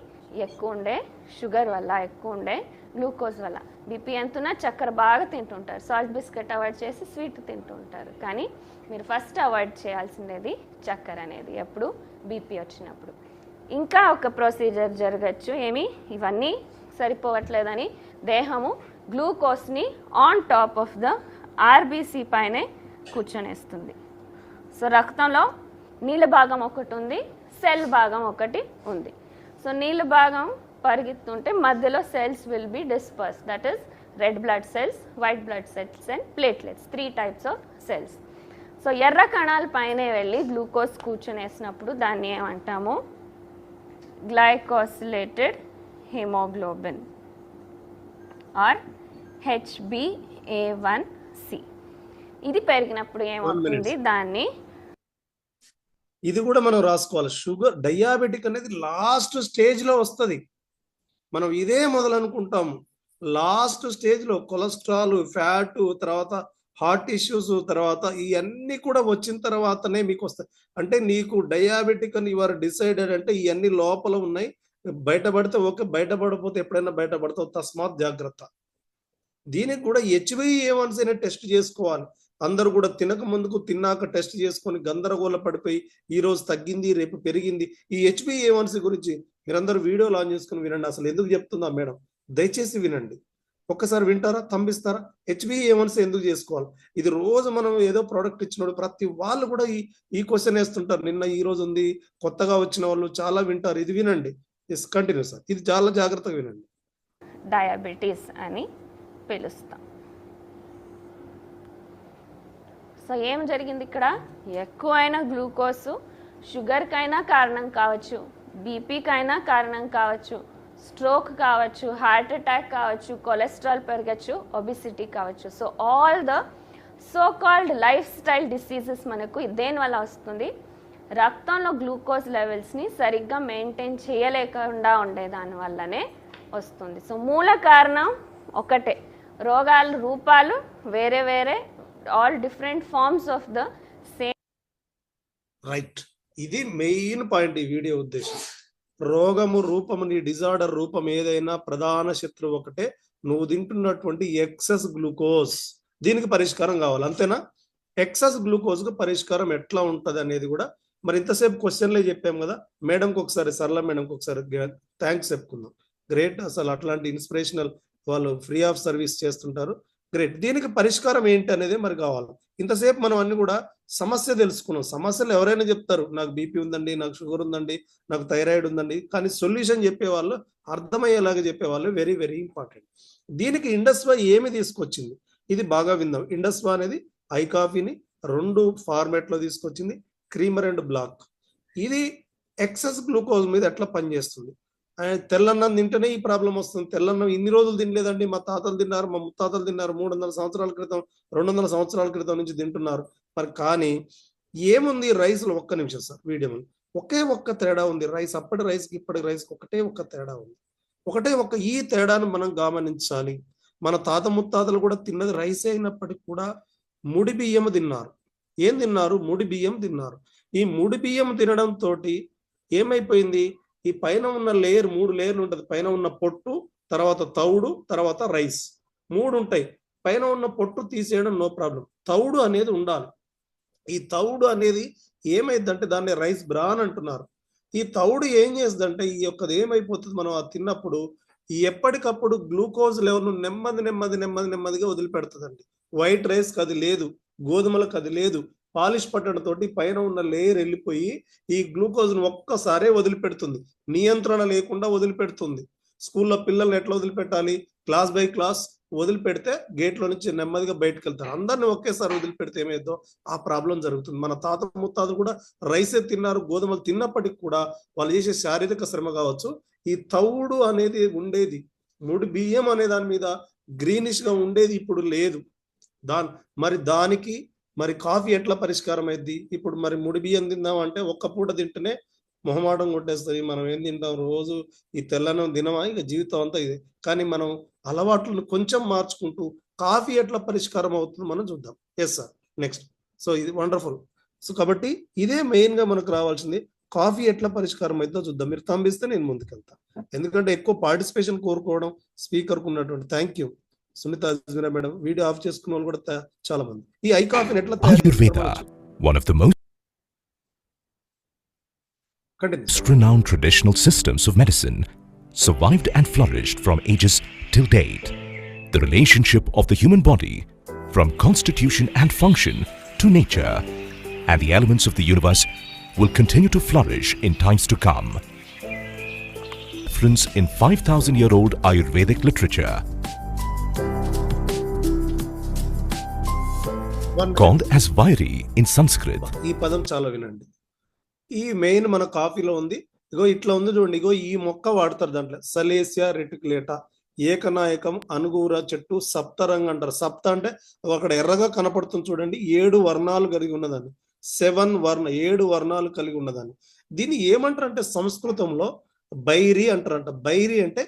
ఎక్కువ ఉండే షుగర్ వల్ల, ఎక్కువ ఉండే గ్లూకోజ్ వల్ల. బీపీ ఎంతున్నా చక్కెర బాగా తింటుంటారు, సాల్ట్ బిస్కెట్ అవాయిడ్ చేసి స్వీట్ తింటుంటారు. కానీ మీరు ఫస్ట్ అవాయిడ్ చేయాల్సిందేది చక్కెర అనేది ఎప్పుడు బీపీ వచ్చినప్పుడు. ఇంకా ఒక ప్రొసీజర్ జరగచ్చు, ఏమి ఇవన్నీ సరిపోవట్లేదని దేహము గ్లూకోజ్ని on top of the RBC పైనే కూర్చొనేస్తుంది. సో రక్తంలో నీళ్ళ భాగం ఒకటి ఉంది, సెల్ భాగం ఒకటి ఉంది. సో నీళ్ళ భాగం పరిగెత్తుంటే మధ్యలో cells will be disperse, that is red blood cells, white blood cells and platelets, 3 types of cells. So ఎర్ర కణాల పైనే వెళ్ళి గ్లూకోజ్ కూర్చొనేసినప్పుడు దాన్ని ఏమంటాము, గ్లైకోసిలేటెడ్ హిమోగ్లోబిన్ ఆర్ HbA1c. ఇది పెరిగినప్పుడు ఏమవుతుంది, దాన్ని ఇది కూడా మనం రాసుకోవాలి. షుగర్ డయాబెటిక్ అనేది లాస్ట్ స్టేజ్ లో వస్తుంది. మనం ఇదే మొదలు అనుకుంటాము, లాస్ట్ స్టేజ్ లో కొలెస్ట్రాల్, ఫ్యాట్, తర్వాత హార్ట్ ఇష్యూస్, తర్వాత ఇవన్నీ కూడా వచ్చిన తర్వాతనే మీకు వస్తాయి. అంటే నీకు డయాబెటిక్ అని యువర్ డిసైడెడ్ అంటే ఇవన్నీ లోపల ఉన్నాయి, బయటపడితే ఓకే, బయటపడకపోతే ఎప్పుడైనా బయటపడతావు, తస్మాత్ జాగ్రత్త. దీనికి కూడా HbA1c అనే టెస్ట్ చేసుకోవాలి. అందరూ కూడా తినక ముందుకు తిన్నాక టెస్ట్ చేసుకొని గందరగోళ పడిపోయి ఈ రోజు తగ్గింది రేపు పెరిగింది. ఈ HbA1c గురించి మీరందరూ వీడియోలు ఆన్ చేసుకుని వినండి. అసలు ఎందుకు చెప్తుందా మేడం, దయచేసి వినండి. ఒక్కసారి వింటారా, తంబిస్తారా? HbA1c ఎందుకు చేసుకోవాలి? ఇది రోజు మనం ఏదో ప్రోడక్ట్ ఇచ్చినప్పుడు ప్రతి వాళ్ళు కూడా ఈ క్వశ్చన్ వేస్తుంటారు. నిన్న ఈ రోజు ఉంది, కొత్తగా వచ్చిన వాళ్ళు చాలా వింటారు. ఇది వినండి, కంటిన్యూ సార్, ఇది చాలా జాగ్రత్తగా వినండి. డయాబెటీస్ అని పిలుస్తాం. సో ఏం జరిగింది ఇక్కడ, ఎక్కువైన గ్లూకోజ్ షుగర్కైనా కారణం కావచ్చు, బీపీకైనా కారణం కావచ్చు, స్ట్రోక్ కావచ్చు, హార్ట్ అటాక్ కావచ్చు, కొలెస్ట్రాల్ పెరగచ్చు, ఒబిసిటీ కావచ్చు. So all the so called life style diseases మనకు దేనివల్ల వస్తుంది, రక్తంలో గ్లూకోజ్ లెవెల్స్ని సరిగ్గా మెయింటైన్ చేయలేకుండా ఉండే దానివల్లనే వస్తుంది. సో మూల కారణం ఒకటే, రోగాల రూపాలు వేరే వేరే, all different forms of the same. Right, ఇది మెయిన్ పాయింట్ ఈ వీడియో ఉద్దేశం. రోగము రూపము, నీ డిజార్డర్ రూపం ఏదైనా ప్రధాన శత్రువు ఒకటే, నువ్వు తింటున్నటువంటి ఎక్సెస్ గ్లూకోజ్. దీనికి పరిష్కారం కావాలి, అంతేనా? ఎక్సెస్ గ్లూకోజ్ కు పరిష్కారం ఎట్లా ఉంటది అనేది కూడా మరి ఇంతసేపు క్వశ్చన్లే చెప్పాం కదా. మేడంకి ఒకసారి, సరళ మేడంకి ఒకసారి థ్యాంక్స్ చెప్పుకుందాం. గ్రేట్, అసలు అట్లాంటి ఇన్స్పిరేషనల్ వాళ్ళు ఫ్రీ ఆఫ్ సర్వీస్ చేస్తుంటారు. గ్రేట్. దీనికి పరిష్కారం ఏంటి అనేది మరి కావాలి. ఇంతసేపు మనం అన్ని కూడా సమస్య తెలుసుకున్నాం. సమస్యలు ఎవరైనా చెప్తారు, నాకు బీపీ ఉందండి, నాకు షుగర్ ఉందండి, నాకు థైరాయిడ్ ఉందండి, కానీ సొల్యూషన్ చెప్పేవాళ్ళు, అర్థమయ్యేలాగా చెప్పేవాళ్ళు వెరీ వెరీ ఇంపార్టెంట్. దీనికి ఇండస్వా ఏమి తీసుకొచ్చింది, ఇది బాగా విందాం. ఇండస్వా అనేది ఐ కాఫీని 2 ఫార్మాట్ లో తీసుకొచ్చింది, క్రీమర్ అండ్ బ్లాక్. ఇది ఎక్సెస్ గ్లూకోజ్ మీద ఎట్లా పనిచేస్తుంది. తెల్లన్నం తింటేనే ఈ ప్రాబ్లం వస్తుంది. తెల్లన్నం ఇన్ని రోజులు తినలేదండి, మా తాతలు తిన్నారు, మా ముత్తాతలు తిన్నారు, 300 సంవత్సరాల క్రితం, 200 సంవత్సరాల క్రితం నుంచి తింటున్నారు. మరి కానీ ఏముంది రైస్ లో, ఒక్క నిమిషం సార్ వీడియో, ఒక్క తేడా ఉంది. రైస్ అప్పటి రైస్ కి ఇప్పటి రైస్ కి ఒక్క తేడా ఉంది. ఈ తేడాను మనం గమనించాలి. మన తాత ముత్తాతలు కూడా తిన్నది రైసే అయినప్పటికీ కూడా ముడి బియ్యం తిన్నారు. ఏం తిన్నారు? ముడి బియ్యం తిన్నారు. ఈ ముడి బియ్యం తినడం తోటి ఏమైపోయింది, ఈ పైన ఉన్న లేయర్ 3 లేయర్లు ఉంటుంది. పైన ఉన్న పొట్టు, తర్వాత తౌడు, తర్వాత రైస్, 3 ఉంటాయి. పైన ఉన్న పొట్టు తీసేయడం నో ప్రాబ్లం, తౌడు అనేది ఉండాలి. ఈ తౌడు అనేది ఏమైందంటే దాన్ని రైస్ బ్రాన్ అంటున్నారు. ఈ తౌడు ఏం చేస్తుందంటే ఈ యొక్కది ఏమైపోతుంది, మనం అది తిన్నప్పుడు ఎప్పటికప్పుడు గ్లూకోజ్ లెవెల్ నెమ్మదిగా వదిలిపెడుతుందండి. వైట్ రైస్ కి అది లేదు, గోధుమలకు అది లేదు. పాలిష్ పట్టడం తోటి పైన ఉన్న లేయర్ వెళ్ళిపోయి ఈ గ్లూకోజ్ ను ఒక్కసారే వదిలిపెడుతుంది, నియంత్రణ లేకుండా వదిలిపెడుతుంది. స్కూల్లో పిల్లల్ని ఎట్లా వదిలిపెట్టాలి, క్లాస్ బై క్లాస్ వదిలిపెడితే గేట్ లో నుంచి నెమ్మదిగా బయటకు వెళ్తారు. అందరిని ఒకేసారి వదిలిపెడితే ఏమైందో ఆ ప్రాబ్లం జరుగుతుంది. మన తాత ముత్తాతలు కూడా రైసే తిన్నారు, గోధుమలు తిన్నప్పటికి కూడా వాళ్ళు చేసే శారీరక శ్రమ కావచ్చు, ఈ తౌడు అనేది ఉండేది. ముడి బియ్యం అనే దాని మీద గ్రీనిష్ గా ఉండేది, ఇప్పుడు లేదు. దానికి మరి కాఫీ ఎట్లా పరిష్కారం అయింది? ఇప్పుడు మరి ముడి బియ్యం తిందాం అంటే ఒక్క పూట తింటేనే మొహమాటం కొట్టేస్తుంది. మనం ఏం తింటాం రోజు, ఈ తెల్లనం తినమా ఇక జీవితం అంతా ఇదే. కానీ మనం అలవాట్లను కొంచెం మార్చుకుంటూ కాఫీ ఎట్లా పరిష్కారం అవుతుందో మనం చూద్దాం. Yes sir, next. సో ఇది వండర్ఫుల్. సో కాబట్టి ఇదే మెయిన్ గా మనకు రావాల్సింది. కాఫీ ఎట్లా పరిష్కారం అవుతుందో చూద్దాం. మీరు తంబిస్తే నేను ముందుకెళ్తా, ఎందుకంటే ఎక్కువ పార్టిసిపేషన్ కోరుకోవడం స్పీకర్కు ఉన్నటువంటి. Thank you Sunitha Ajmeera madam. Video off చేసుకున్న వాళ్ళు కూడా చాలా మంది. ఈ ఐ కాఫీని ఎట్లా తయారు Ayurveda, one of the most renowned traditional systems of medicine, survived and flourished from ages till date. The relationship of the human body, from constitution and function to nature, and the elements of the universe will continue to flourish in times to come. Reference in 5,000-year-old Ayurvedic literature, called as Vairi in Sanskrit. ఈ పదం చాలా వినండి. ఈ మెయిన్ మన కాఫీలో ఉంది. ఇగో ఇట్లా ఉంది చూడండి. ఇగో ఈ మొక్క వాడతారు దాంట్లో, సలేసియా రెటికులేటా. ఏకనాయకం, అనుగూర చెట్టు, సప్తరంగ అంటారు. సప్త అంటే అక్కడ ఎర్రగా కనపడుతుంది చూడండి, 7 వర్ణాలు కలిగి ఉన్నదాన్ని. 7 వర్ణాలు కలిగి ఉన్నదాన్ని. దీన్ని ఏమంటారు అంటే సంస్కృతంలో బైరి అంటారంట. బైరి అంటే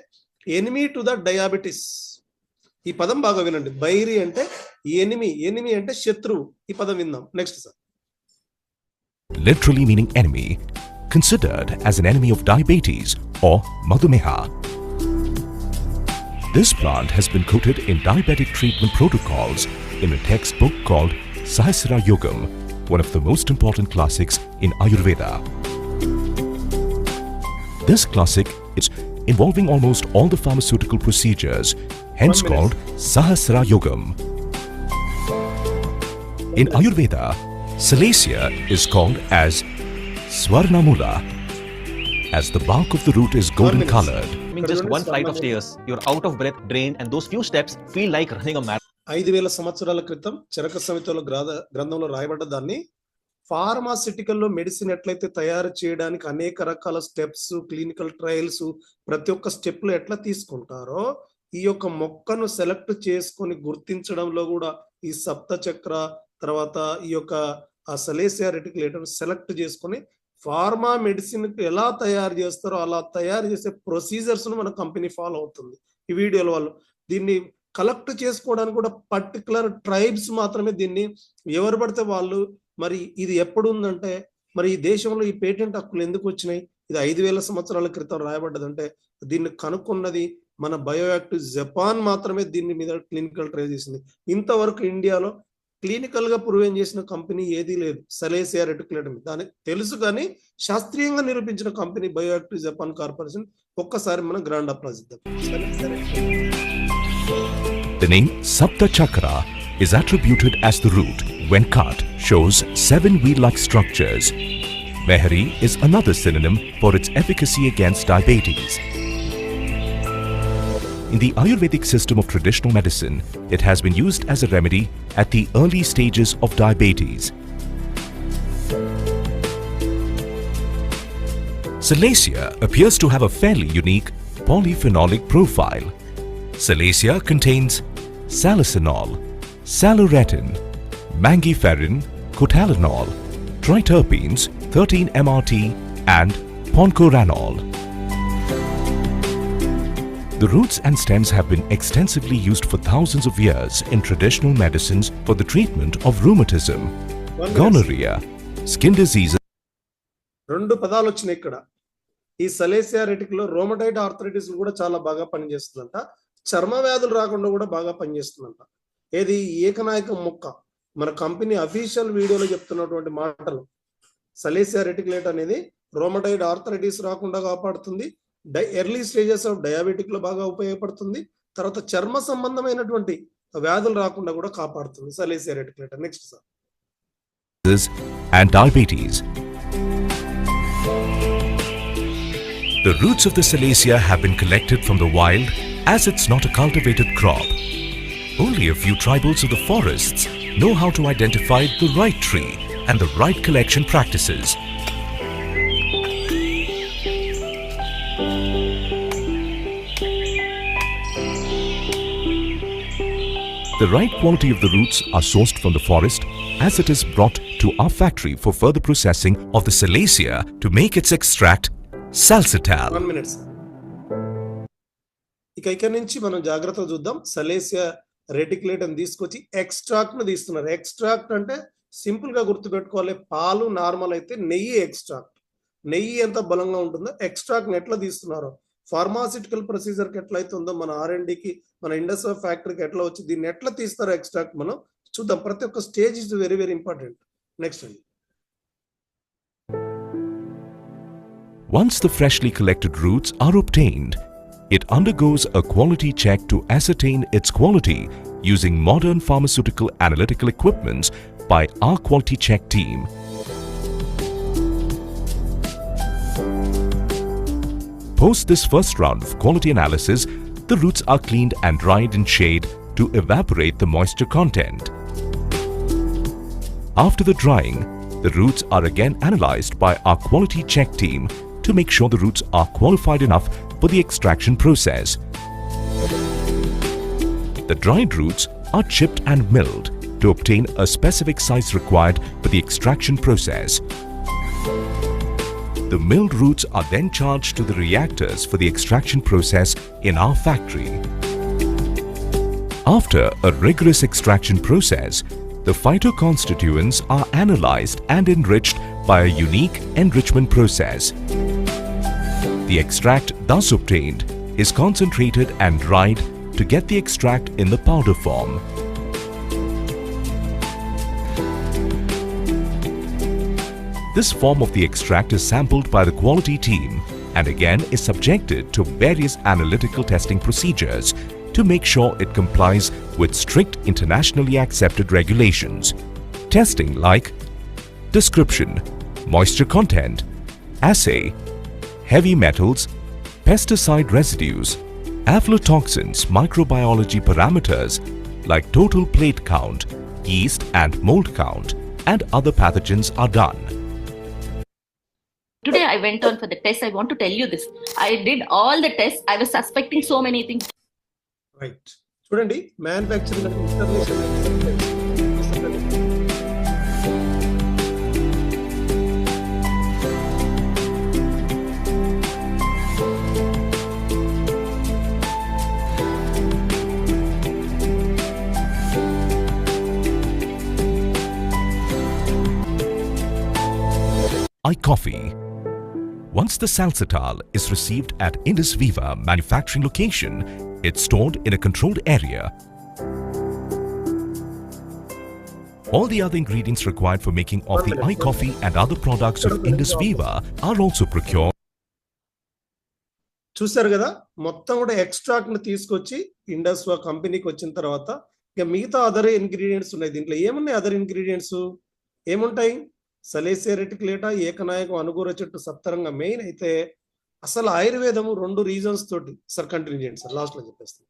ఎనిమీ టు ద డయాబెటిస్. ఈ పదం బాగా వినండి. బైరి అంటే ఎనిమి అంటే శత్రువు. ఈ పదం విందాం. Next sir. Literally meaning enemy, considered as an enemy of diabetes or Madhumeha. This plant has been quoted in diabetic treatment protocols in a textbook called Sahasra Yogam, one of the most important classics in Ayurveda. This classic is involving almost all the pharmaceutical procedures, hence called Sahasra Yogam. In Ayurveda, Salacia is called as Swarnamula, as the bark of the root is golden colored. I mean, just one flight of stairs, you're out of breath, drained, and those few steps feel like running a marathon. 5,000 సంవత్సరాల క్రితం చరక సమితిలో గ్రంథంలో రాయబడ్డ దాన్ని ఫార్మాసిటికల్లో మెడిసిన్ ఎట్లయితే తయారు చేయడానికి అనేక రకాల స్టెప్స్, క్లినికల్ ట్రయల్స్, ప్రతి ఒక్క స్టెప్ లో ఎట్లా తీసుకుంటారో ఈ యొక్క మొక్కను సెలెక్ట్ చేసుకొని గుర్తించడంలో కూడా ఈ సప్త చక్ర, తర్వాత ఈ యొక్క ఆ సలేసియా రెటికులేటర్ సెలెక్ట్ చేసుకొని ఫార్మా మెడిసిన్ ఎలా తయారు చేస్తారో అలా తయారు చేసే ప్రొసీజర్స్ ను మన కంపెనీ ఫాలో అవుతుంది. ఈ వీడియోల వాళ్ళు దీన్ని కలెక్ట్ చేసుకోవడానికి కూడా పర్టికులర్ ట్రైబ్స్ మాత్రమే దీన్ని, ఎవరు పడితే వాళ్ళు. మరి ఇది ఎప్పుడు ఉందంటే, మరి ఈ దేశంలో ఈ పేటెంట్ హక్కులు ఎందుకు వచ్చినాయి? ఇది 5,000 సంవత్సరాల క్రితం రాయబడ్డదంటే దీన్ని కనుక్కున్నది మన బయోయాక్టివ్ జపాన్ మాత్రమే దీని మీద క్లినికల్ ట్రయల్ చేసింది. ఇంతవరకు ఇండియాలో క్లినికల్ గా ప్రూవ్ చేసిన కంపెనీ ఏదీ లేదు సలేసియా రెటికులేటర్ మీద. దానికి తెలుసు కానీ శాస్త్రీయంగా నిరూపించిన కంపెనీ బయోయాక్టివ్ జపాన్ కార్పొరేషన్. ఒక్కసారి మనం గ్రాండ్ అప్లాజ్ ఇద్దాం. The name Sapta Chakra is attributed as the root, when cut, shows 7 wheel-like structures. Mehri is another synonym for its efficacy against diabetes. In the Ayurvedic system of traditional medicine, it has been used as a remedy at the early stages of diabetes. Salacia appears to have a fairly unique polyphenolic profile. Salacia contains salicylic, saleratin, mangiferin, cotalinol, triterpenes, 13-MRT and poncoranol. The roots and stems have been extensively used for thousands of years in traditional medicines for the treatment of rheumatism, gonorrhea, skin diseases. 2 పదాలు వచ్చినాయి ఇక్కడ. ఈ సలేసియా రెటికులో రోమటైడ్ ఆర్థరైటిస్ కూడా చాలా బాగా పనిచేస్తుందంట. చర్మ వ్యాధులు రాకుండా కూడా బాగా పనిచేస్తుందంట. ఏది ఏకనాయకం మొక్క. మన కంపెనీ అఫీషియల్ వీడియోలో చెప్తున్నటువంటి మాటలు. సలేసియా రెటికులేట్ అనేది రోమటైడ్ ఆర్థరైటిస్ రాకుండా కాపాడుతుంది. ఎర్లీ స్టేజెస్ ఆఫ్ డయాబెటిక్ లో బాగా ఉపయోగపడుతుంది. తర్వాత చర్మ సంబంధమైనటువంటి వ్యాధులు రాకుండా కూడా కాపాడుతుంది Salacia reticulata. Next sir. And diabetes. The roots of the Salacia have been collected from the wild, as it's not a cultivated crop. Only a few tribals of the forests know how to identify the right tree and the right collection practices. The right quality of the roots are sourced from the forest, as it is brought to our factory for further processing of the Salacia to make its extract Salcital. 1 minute. ఇక్కడ నుంచి మనం జాగ్రత్తగా చూద్దాం. సలేసియా రెటికులేట్ అని తీసుకొచ్చి ఎక్స్ట్రాక్ట్ ను తీస్తున్నారు. ఎక్స్ట్రాక్ట్ అంటే సింపుల్ గా గుర్తుపెట్టుకోవాలి, పాలు నార్మల్ అయితే నెయ్యి ఎక్స్ట్రాక్ట్. నెయ్యి ఎంత బలంగా ఉంటుందో ఎక్స్ట్రాక్ట్ ఎట్లా తీస్తున్నారో, ఫార్మాసిటికల్ ప్రొసీజర్కి ఎట్లా అవుతుందో మన R&Dకి మన ఇండస్ట్రీ ఫ్యాక్టరీకి ఎట్లా వచ్చి దీన్ని ఎట్లా తీస్తారో ఎక్స్ట్రాక్ట్ మనం చూద్దాం. ప్రతి ఒక్క stage is very very important. Next అండి. Once the freshly collected roots are obtained, it undergoes a quality check to ascertain its quality using modern pharmaceutical analytical equipments by our quality check team. Post this first round of quality analysis, the roots are cleaned and dried in shade to evaporate the moisture content. After the drying, the roots are again analyzed by our quality check team to make sure the roots are qualified enough for the extraction process. The dried roots are chipped and milled to obtain a specific size required for the extraction process. The milled roots are then charged to the reactors for the extraction process in our factory. After a rigorous extraction process, the phytoconstituents are analyzed and enriched by a unique enrichment process. The extract thus obtained is concentrated and dried to get the extract in the powder form. This form of the extract is sampled by the quality team and again is subjected to various analytical testing procedures to make sure it complies with strict internationally accepted regulations. Testing like description, moisture content, assay, heavy metals, pesticide residues, aflatoxins, microbiology parameters like total plate count, yeast and mold count, and other pathogens are done. Today I went on for the test. I want to tell you this. I did all the tests. I was suspecting so many things. Right. చూడండి, manufacturing iCoffee. Once the salsitol is received at Indus Viva manufacturing location, it's stored in a controlled area. All the other ingredients required for making of the iCoffee and other products of Indus Viva are also procured. చూసారు కదా, మొత్తం కూడా ఎక్స్ట్రాక్ట్ ని తీసుకొచ్చి ఇండస్ట్రీ కంపెనీకి వచ్చిన తర్వాత ఇక మిగతా అదర్ ఇంగ్రీడియంట్స్ ఉన్నాయి. దీంట్లో ఏమున్నాయి? అదర్ ఇంగ్రీడియంట్స్ ఏముంటాయి? సలేసియా రెటిక్యులేటా, ఏకనాయకం, అనుగూర చెట్టు, సప్తరంగ మెయిన్ అయితే అసలు ఆయుర్వేదము 2 రీజన్స్ తోటి. సార్ కంటిన్యూ చేయండి సార్, లాస్ట్ లో చెప్పేస్తాను.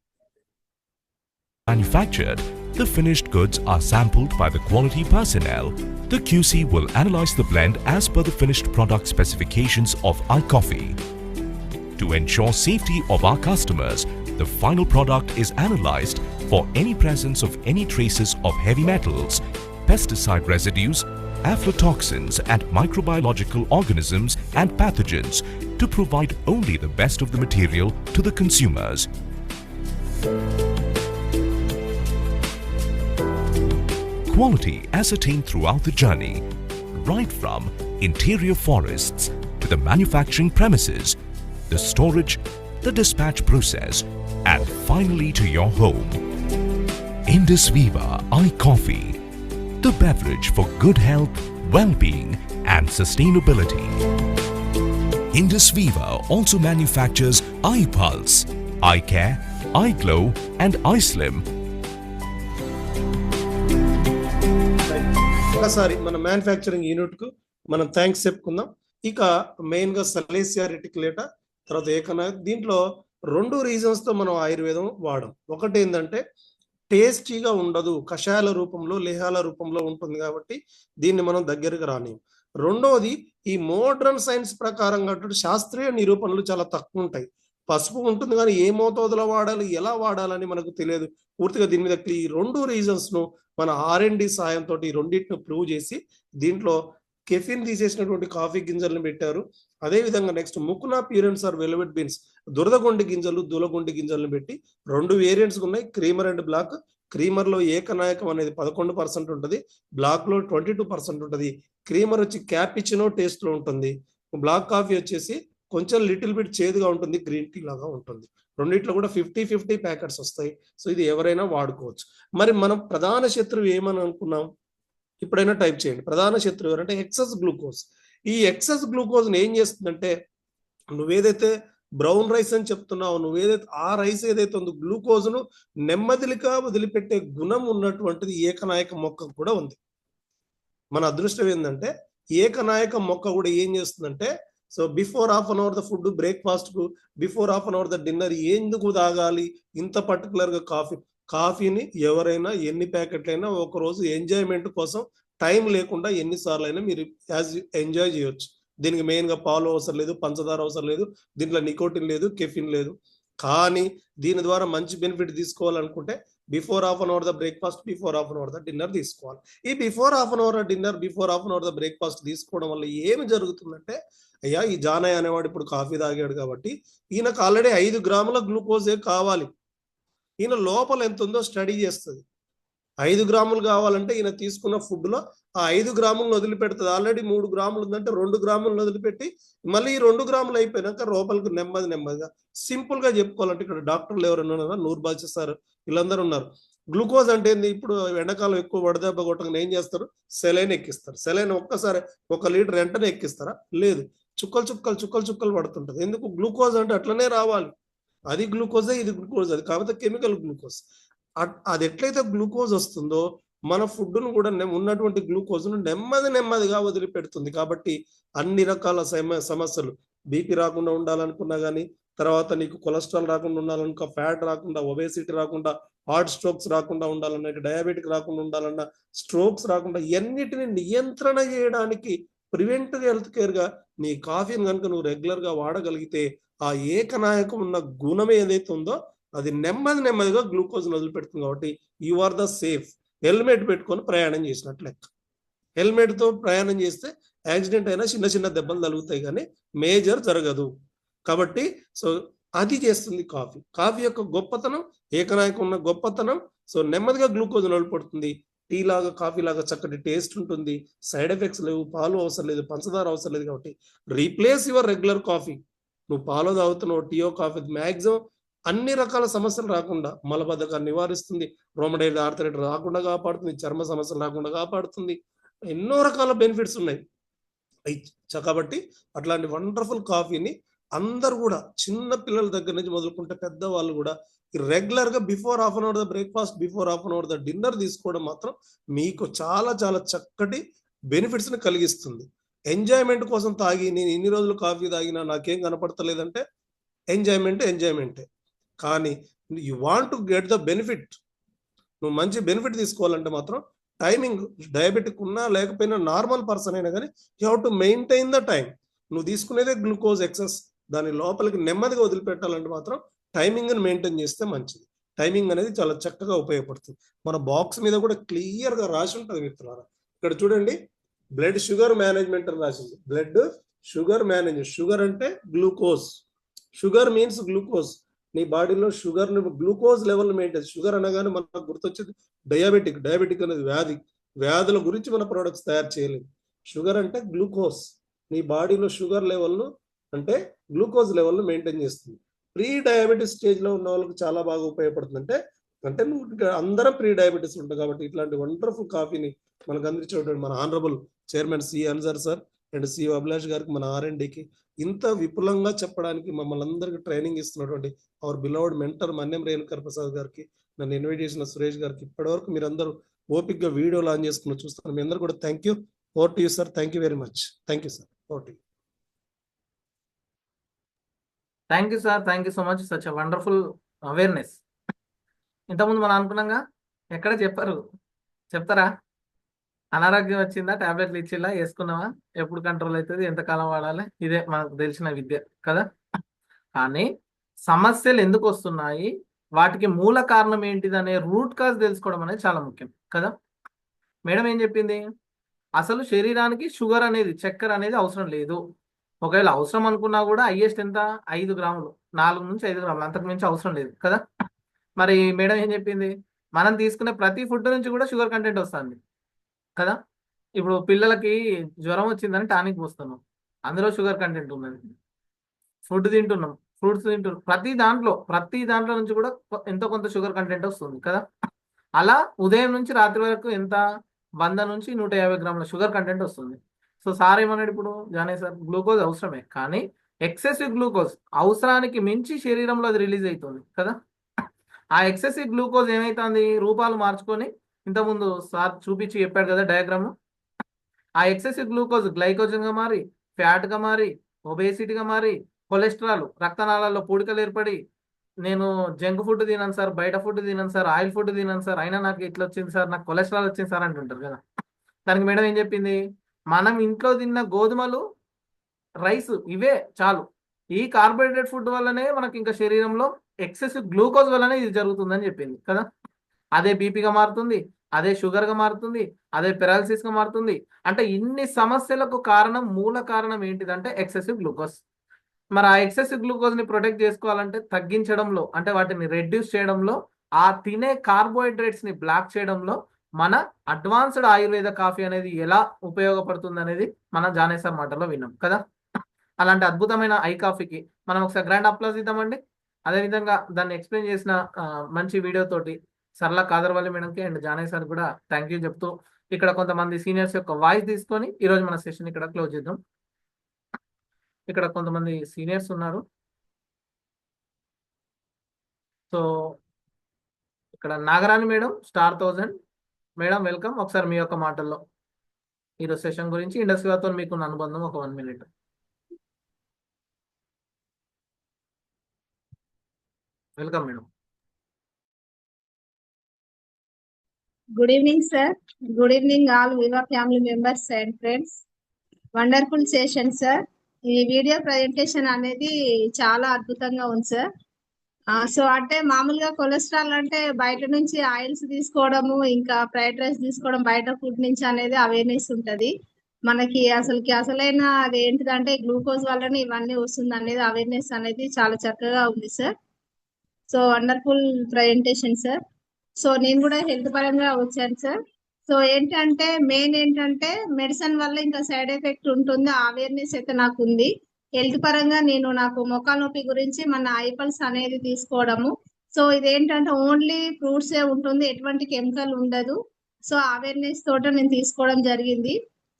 Manufactured, the finished goods are sampled by the quality personnel. The QC will analyze the blend as per the finished product specifications of iCoffee. To ensure safety of our customers, the final product is analyzed for any presence of any traces of heavy metals, pesticide residues, aflatoxins and microbiological organisms and pathogens to provide only the best of the material to the consumers. Quality ascertained throughout the journey, right from interior forests to the manufacturing premises, the storage, the dispatch process, and finally to your home. Indus Viva iCoffee, the beverage for good health, well-being, and sustainability. Indus Viva also manufactures iPulse, iCare, iGlow, and iSlim. ఒకసారి మన మ్యానుఫ్యాక్చరింగ్ యూనిట్ కు మనం థ్యాంక్స్ చెప్పుకుందాం. ఇక మెయిన్ గా సలేసియా రెటిక్యులేటా, తర్వాత ఏకనాయక. దీంట్లో 2 రీజన్స్ తో మనం ఆయుర్వేదం వాడడం. ఒకటి ఏంటంటే టేస్టీగా ఉండదు, కషాయాల రూపంలో, లేహాల రూపంలో ఉంటుంది కాబట్టి దీన్ని మనం దగ్గరకు రాని. రెండోది, ఈ మోడర్న్ సైన్స్ ప్రకారంగా శాస్త్రీయ నిరూపణలు చాలా తక్కువ ఉంటాయి. పసుపు ఉంటుంది కానీ ఏ మోతాదులో వాడాలి, ఎలా వాడాలని మనకు తెలియదు పూర్తిగా. దీని మీద ఈ 2 రీజన్స్ ను మన R&D సాయంతో ఈ రెండింటిని ప్రూవ్ చేసి దీంట్లో కెఫిన్ తీసేసినటువంటి కాఫీ గింజలను పెట్టారు. అదే విధంగా నెక్స్ట్ ముకునా ప్యూరెన్స్ ఆర్ వెల్వెట్ బీన్స్, దురదగొండి గింజలు, దూలగొండి గింజలను పెట్టి 2 వేరియంట్స్ ఉన్నాయి, క్రీమర్ అండ్ బ్లాక్. క్రీమర్ లో ఏకనాయకం అనేది 11% ఉంటుంది, బ్లాక్ లో 22% ఉంటుంది. క్రీమర్ వచ్చి క్యాపిచినో టేస్ట్ లో ఉంటుంది. బ్లాక్ కాఫీ వచ్చేసి కొంచెం లిటిల్ బిట్ చేదుగా ఉంటుంది, గ్రీన్ టీ లాగా ఉంటుంది. రెండిట్లో కూడా 50-50 ప్యాకెట్స్ వస్తాయి. సో ఇది ఎవరైనా వాడుకోవచ్చు. మరి మనం ప్రధాన శత్రువు ఏమని అనుకున్నాం? ఇప్పుడైనా టైప్ చేయండి. ప్రధాన శత్రువు ఎవరంటే ఎక్సెస్ గ్లూకోజ్. ఈ ఎక్సెస్ గ్లూకోజ్ని ఏం చేస్తుందంటే, నువ్వేదైతే బ్రౌన్ రైస్ అని చెప్తున్నావు, నువ్వేదైతే ఆ రైస్ ఏదైతే ఉందో గ్లూకోజ్ను నెమ్మదిగా వదిలిపెట్టే గుణం ఉన్నటువంటిది ఏకనాయక మొక్క కూడా ఉంది. మన అదృష్టం ఏంటంటే ఏకనాయక మొక్క కూడా ఏం చేస్తుందంటే, so before half an hour the food, breakfast కు before half an hour the dinner ఎందుకు తాగాలి ఇంత పర్టికులర్ గా కాఫీని ఎవరైనా ఎన్ని ప్యాకెట్లైనా ఒక రోజు ఎంజాయ్మెంట్ కోసం టైం లేకుండా ఎన్నిసార్లు అయినా మీరు ఎంజాయ్ చేయొచ్చు. దీనికి మెయిన్ గా పాలు అవసరం లేదు, పంచదార అవసరం లేదు, దీంట్లో నికోటిన్ లేదు, కెఫిన్ లేదు. కానీ దీని ద్వారా మంచి బెనిఫిట్ తీసుకోవాలనుకుంటే before half an hour the breakfast, before half an hour the dinner తీసుకోవాలి. ఈ before half an hour dinner, before half an hour the breakfast తీసుకోవడం వల్ల ఏమి జరుగుతుందంటే, అయ్యా ఈ జానయ్య అనేవాడు ఇప్పుడు కాఫీ తాగాడు కాబట్టి ఈయనకు ఆల్రెడీ 5 గ్రాముల గ్లూకోజే కావాలి. ఈయన లోపల ఎంత ఉందో స్టడీ చేస్తుంది. 5 గ్రాములు కావాలంటే ఈయన తీసుకున్న ఫుడ్ లో ఆ 5 గ్రాములను వదిలిపెడుతుంది. ఆల్రెడీ 3 గ్రాములు ఉందంటే 2 గ్రాములను వదిలిపెట్టి మళ్ళీ ఈ 2 గ్రాములు అయిపోయినాక లోపలికి నెమ్మదిగా సింపుల్ గా చెప్పుకోవాలంటే, ఇక్కడ డాక్టర్లు ఎవరైనా ఉన్నారా? నూర్ బాద్షా సార్ వీళ్ళందరూ ఉన్నారు. గ్లూకోజ్ అంటే ఏంది? ఇప్పుడు ఎండాకాలం ఎక్కువ వడదెబ్బ కొట్టగానే ఏం చేస్తారు? సెలైన్ ఎక్కిస్తారు. సెలైన్ ఒక్కసారి 1 లీటర్ వెంటనే ఎక్కిస్తారా? లేదు, చుక్కలు పడుతుంటది. ఎందుకు? గ్లూకోజ్ అంటే అట్లనే రావాలి. అది గ్లూకోజే, ఇది గ్లూకోజ్, అది కాకపోతే కెమికల్ గ్లూకోజ్. అది ఎట్లయితే గ్లూకోజ్ వస్తుందో మన ఫుడ్ను కూడా ఉన్నటువంటి గ్లూకోజ్ను నెమ్మదిగా వదిలిపెడుతుంది. కాబట్టి అన్ని రకాల సమస్యలు, బీపీ రాకుండా ఉండాలనుకున్నా కానీ, తర్వాత నీకు కొలెస్ట్రాల్ రాకుండా ఉండాలనుకో, ఫ్యాట్ రాకుండా, ఒబేసిటీ రాకుండా, హార్ట్ స్ట్రోక్స్ రాకుండా ఉండాలన్నా, డయాబెటిక్ రాకుండా ఉండాలన్నా, స్ట్రోక్స్ రాకుండా, ఎన్నిటిని నియంత్రణ చేయడానికి ప్రివెంటివ్ హెల్త్ కేర్ గా నీ కాఫీని కనుక నువ్వు రెగ్యులర్ గా వాడగలిగితే ఆ ఏకనాయకం ఉన్న గుణం ఏదైతే ఉందో అది నెమ్మదిగా గ్లూకోజ్ వదిలిపెడుతుంది. కాబట్టి you are the safe. Helmet పెట్టుకొని ప్రయాణం చేసినట్లు లెక్క. హెల్మెట్ తో ప్రయాణం చేస్తే యాక్సిడెంట్ అయినా చిన్న దెబ్బలు తగులుతాయి కానీ మేజర్ జరగదు. కాబట్టి సో అది చేస్తుంది కాఫీ యొక్క గొప్పతనం, ఏకనాయకం ఉన్న గొప్పతనం. సో నెమ్మదిగా గ్లూకోజ్ వదిలిపెడుతుంది. టీ లాగా, కాఫీ లాగా చక్కటి టేస్ట్ ఉంటుంది, సైడ్ ఎఫెక్ట్స్ లేవు, పాలు అవసరం లేదు, పంచదార అవసరం లేదు. కాబట్టి రీప్లేస్ యువర్ రెగ్యులర్ కాఫీ. నువ్వు పాలు తాగుతున్నావు, టీయో కాఫీ, మ్యాక్సిమం అన్ని రకాల సమస్యలు రాకుండా మలబద్ధకాన్ని నివారిస్తుంది, రోమటైడ్ ఆర్థరైటిస్ రాకుండా కాపాడుతుంది, చర్మ సమస్యలు రాకుండా కాపాడుతుంది. ఎన్నో రకాల బెనిఫిట్స్ ఉన్నాయి. కాబట్టి అట్లాంటి వండర్ఫుల్ కాఫీని అందరు కూడా, చిన్న పిల్లల దగ్గర నుంచి మొదలుకుంటే పెద్దవాళ్ళు కూడా రెగ్యులర్ గా before half an hour the breakfast, before half an hour the dinner తీసుకోవడం మాత్రం మీకు చాలా బెనిఫిట్స్ ని కలిగిస్తుంది. ఎంజాయ్మెంట్ కోసం తాగి నేను ఇన్ని రోజులు కాఫీ తాగినా నాకేం కనపడతలేదంటే ఎంజాయ్మెంటే. కానీ you want to get the benefit, నువ్వు మంచి బెనిఫిట్ తీసుకోవాలంటే మాత్రం టైమింగ్, డయాబెటిక్ ఉన్నా లేకపోయినా నార్మల్ పర్సన్ అయినా కానీ you have to maintain the time. నువ్వు తీసుకునేదే గ్లూకోజ్ ఎక్సెస్, దాని లోపలికి నెమ్మదిగా వదిలిపెట్టాలంటే మాత్రం టైమింగ్ ని మెయింటైన్ చేస్తే మంచిది. టైమింగ్ అనేది చాలా చక్కగా ఉపయోగపడుతుంది. మన బాక్స్ మీద కూడా క్లియర్ గా రాసి ఉంటుంది మిత్రులారా. ఇక్కడ చూడండి, బ్లడ్ షుగర్ మేనేజ్మెంట్ అని రాసింది. Blood sugar management. షుగర్ అంటే గ్లూకోజ్, షుగర్ మీన్స్ గ్లూకోజ్. నీ బాడీలో షుగర్ ని, గ్లూకోజ్ లెవెల్ మెయింటైన్. షుగర్ అనగానే మనకు గుర్తొచ్చేది డయాబెటిక్ అనేది వ్యాధుల గురించి మన ప్రొడక్ట్స్ తయారు చేయలేదు. షుగర్ అంటే గ్లూకోజ్. నీ బాడీలో షుగర్ లెవెల్ను అంటే గ్లూకోజ్ లెవెల్ను మెయింటైన్ చేస్తుంది. ప్రీ డయాబెటీస్ స్టేజ్ లో ఉన్న వాళ్ళకి చాలా బాగా ఉపయోగపడుతుంది. అంటే నువ్వు అందరం ప్రీ డయాబెటీస్ ఉంటుంది. కాబట్టి ఇట్లాంటి వండర్ఫుల్ కాఫీని మనకు అందించేటువంటి మన honourable chairman C Ansar sir and C Abhilash గారికి, మన R&Dకి ఇంత విపులంగా చెప్పడానికి మమ్మల్ని అందరికీ ట్రైనింగ్ ఇస్తున్నటువంటి అవర్ బిలౌడ్ మెంటర్ మన్యం రేణుకర్ ప్రసాద్ గారికి, నన్ను ఇన్వైట్ చేసిన సురేష్ గారికి, ఇప్పటివరకు మీరందరూ ఓపిక్గా వీడియోలు ఆన్ చేసుకుని చూస్తున్నారు. మీ అందరూ కూడా thank you. Over to you sir. Thank you very much. Thank you sir. Over to you. Thank you sir, thank you so much. Such a wonderful awareness. ఇంతకుముందు మనం అనుకున్నాగా, ఎక్కడ చెప్తారా? అనారోగ్యం వచ్చిందా, టాబ్లెట్లు ఇచ్చిలా, వేసుకున్నావా, ఎప్పుడు కంట్రోల్ అవుతుంది, ఎంతకాలం వాడాలి, ఇదే మనకు తెలిసిన విద్య కదా. కానీ సమస్యలు ఎందుకు వస్తున్నాయి, వాటికి మూల కారణం ఏంటిది అనే రూట్ కాజ్ తెలుసుకోవడం అనేది చాలా ముఖ్యం కదా. మేడం ఏం చెప్పింది? అసలు శరీరానికి షుగర్ అనేది, చక్కెర అనేది అవసరం లేదు. ఒకవేళ అవసరం అనుకున్నా కూడా హైయెస్ట్ ఎంత? 5 గ్రాములు, 4 నుంచి 5 గ్రాములు, అంతకు మించి అవసరం లేదు కదా. మరి మేడం ఏం చెప్పింది? మనం తీసుకునే ప్రతి ఫుడ్ నుంచి కూడా షుగర్ కంటెంట్ వస్తుంది కదా. ఇప్పుడు పిల్లలకి జ్వరం వచ్చిందని టానిక్ పోస్తున్నాం, అందులో షుగర్ కంటెంట్ ఉన్నది. ఫుడ్ తింటున్నాం, ఫ్రూట్స్ తింటున్నాం, ప్రతి దాంట్లో నుంచి కూడా ఎంతో కొంత షుగర్ కంటెంట్ వస్తుంది కదా. అలా ఉదయం నుంచి రాత్రి వరకు ఎంత 100 నుంచి 150 గ్రాముల షుగర్ కంటెంట్ వస్తుంది. సో సార్ ఏమన్నాడు ఇప్పుడు, జానే సార్, గ్లూకోజ్ అవసరమే, కానీ ఎక్సెసివ్ గ్లూకోజ్ అవసరానికి మించి శరీరంలో అది రిలీజ్ అవుతుంది కదా. ఆ ఎక్సెసివ్ గ్లూకోజ్ ఏమైతుంది, రూపాలు మార్చుకొని ఇంతకుముందు సార్ చూపించి చెప్పాడు కదా డయాగ్రామ్. ఆ ఎక్సెసివ్ గ్లూకోజ్ గ్లైకోజన్గా మారి, ఫ్యాట్గా మారి, ఒబేసిటీగా మారి, కొలెస్ట్రాల్, రక్తనాళాల్లో పూడికలు ఏర్పడి, నేను జంక్ ఫుడ్ తినాను సార్, బయట ఫుడ్ తినాను సార్, ఆయిల్ ఫుడ్ తినాను సార్, అయినా నాకు ఇట్లా వచ్చింది సార్, నాకు కొలెస్ట్రాల్ వచ్చింది సార్ అంటుంటారు కదా. దానికి మేడం ఏం చెప్పింది, మనం ఇంట్లో తిన్న గోధుమలు, రైస్ ఇవే చాలు. ఈ కార్బోహైడ్రేట్ ఫుడ్ వల్లనే మనకి ఇంకా శరీరంలో ఎక్సెసివ్ గ్లూకోజ్ వల్లనే ఇది జరుగుతుందని చెప్పింది కదా. అదే బీపీగా మారుతుంది, అదే షుగర్గా మారుతుంది, అదే పెరాలసిస్గా మారుతుంది. అంటే ఇన్ని సమస్యలకు మూల కారణం ఏంటిదంటే ఎక్సెసివ్ గ్లూకోజ్. మరి ఆ ఎక్సెసివ్ గ్లూకోజ్ని ప్రొటెక్ట్ చేసుకోవాలంటే తగ్గించడంలో, అంటే వాటిని రెడ్యూస్ చేయడంలో, ఆ తినే కార్బోహైడ్రేట్స్ని బ్లాక్ చేయడంలో మన అడ్వాన్స్డ్ ఆయుర్వేద కాఫీ అనేది ఎలా ఉపయోగపడుతుంది అనేది మన జానేసర్ మాటల్లో విన్నాం కదా. అలాంటి అద్భుతమైన ఐ కాఫీకి మనం ఒకసారి గ్రాండ్ అప్లాజ్ ఇద్దామండి. అదేవిధంగా దాన్ని ఎక్స్ప్లెయిన్ చేసిన మంచి వీడియోతోటి సరళ కాదర్వల్లి మేడంకి అండ్ జానయ్య సార్ కూడా థ్యాంక్ యూ చెప్తూ, ఇక్కడ కొంతమంది సీనియర్స్ యొక్క వాయిస్ తీసుకొని ఈరోజు మన సెషన్ ఇక్కడ క్లోజ్ చేద్దాం. ఇక్కడ కొంతమంది సీనియర్స్ ఉన్నారు. సో ఇక్కడ Nagarani madam, star 1000 madam, welcome. ఒకసారి మీ యొక్క మాటల్లో ఈరోజు సెషన్ గురించి, ఇండస్ట్రీతో మీకున్న అనుబంధం ఒక 1 minute. Welcome madam. Good evening, sir. Good evening, all Viva family members and friends. Wonderful session sir. ఈ వీడియో ప్రజెంటేషన్ అనేది చాలా అద్భుతంగా ఉంది సార్. సో అంటే మామూలుగా కొలెస్ట్రాల్ అంటే బయట నుంచి ఆయిల్స్ తీసుకోవడము, ఇంకా ఫ్రైడ్ రైస్ తీసుకోవడం, బయట ఫుడ్ నుంచి అనేది అవేర్నెస్ ఉంటది మనకి. అసలైన అది ఏంటిదంటే గ్లూకోజ్ వల్లనే ఇవన్నీ వస్తుంది అనేది అవేర్నెస్ అనేది చాలా చక్కగా ఉంది sir. So wonderful presentation sir. So నేను కూడా హెల్త్ పరంగా వచ్చాను సార్. సో ఏంటంటే మెయిన్ ఏంటంటే మెడిసిన్ వల్ల ఇంకా సైడ్ ఎఫెక్ట్ ఉంటుంది, అవేర్నెస్ అయితే నాకు ఉంది. హెల్త్ పరంగా నాకు మొక్కల నొప్పి గురించి మన ఐపల్స్ అనేది తీసుకోవడము. సో ఇదేంటంటే ఓన్లీ ఫ్రూట్స్ ఏ ఉంటుంది, ఎటువంటి కెమికల్ ఉండదు. సో అవేర్నెస్ తోట నేను తీసుకోవడం జరిగింది.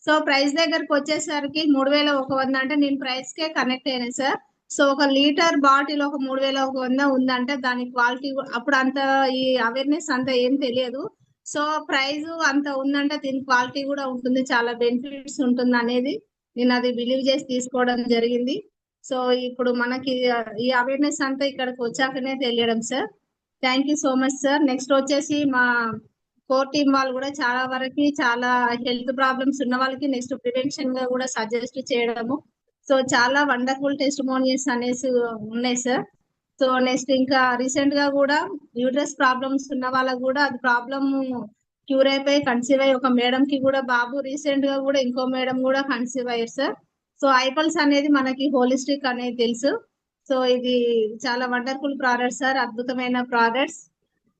సో ప్రైస్ దగ్గరకు వచ్చేసరికి 3100 అంటే నేను ప్రైస్ కే కనెక్ట్ అయినా సార్. సో 1 లీటర్ బాటిల్ ఒక 3100 ఉందంటే దాని క్వాలిటీ అప్పుడు అంత ఈ అవేర్నెస్ అంత ఏం తెలియదు. సో ప్రైస్ అంత ఉందంటే దీని క్వాలిటీ కూడా ఉంటుంది, చాలా బెనిఫిట్స్ ఉంటుంది అనేది నేను అది బిలీవ్ చేసి తీసుకోవడం జరిగింది. సో ఇప్పుడు మనకి ఈ అవేర్నెస్ అంతా ఇక్కడికి వచ్చాకనే తెలియడం sir. Thank you so much sir. Next వచ్చేసి మా కోర్ టీమ్ వాళ్ళు కూడా చాలా వరకు చాలా హెల్త్ ప్రాబ్లమ్స్ ఉన్న వాళ్ళకి నెక్స్ట్ ప్రివెన్షన్ గా కూడా సజెస్ట్ చేయడము. సో చాలా వండర్ఫుల్ టెస్టిమోనియల్స్ అనేసి ఉన్నాయి సార్. సో నెక్స్ట్ ఇంకా రీసెంట్ గా కూడా యూట్రస్ ప్రాబ్లమ్స్ ఉన్న వాళ్ళకు కూడా అది ప్రాబ్లమ్ క్యూర్ అయిపోయి కన్సీవ్ అయ్యి ఒక మేడం కి కూడా బాబు, రీసెంట్ గా కూడా ఇంకో మేడం కూడా కన్సీవ్ అయ్యారు సార్. సో ఐపల్స్ అనేది మనకి హోలిస్టిక్ అనేది తెలుసు. సో ఇది చాలా వండర్ఫుల్ ప్రోడక్ట్స్ సార్, అద్భుతమైన ప్రోడక్ట్స్.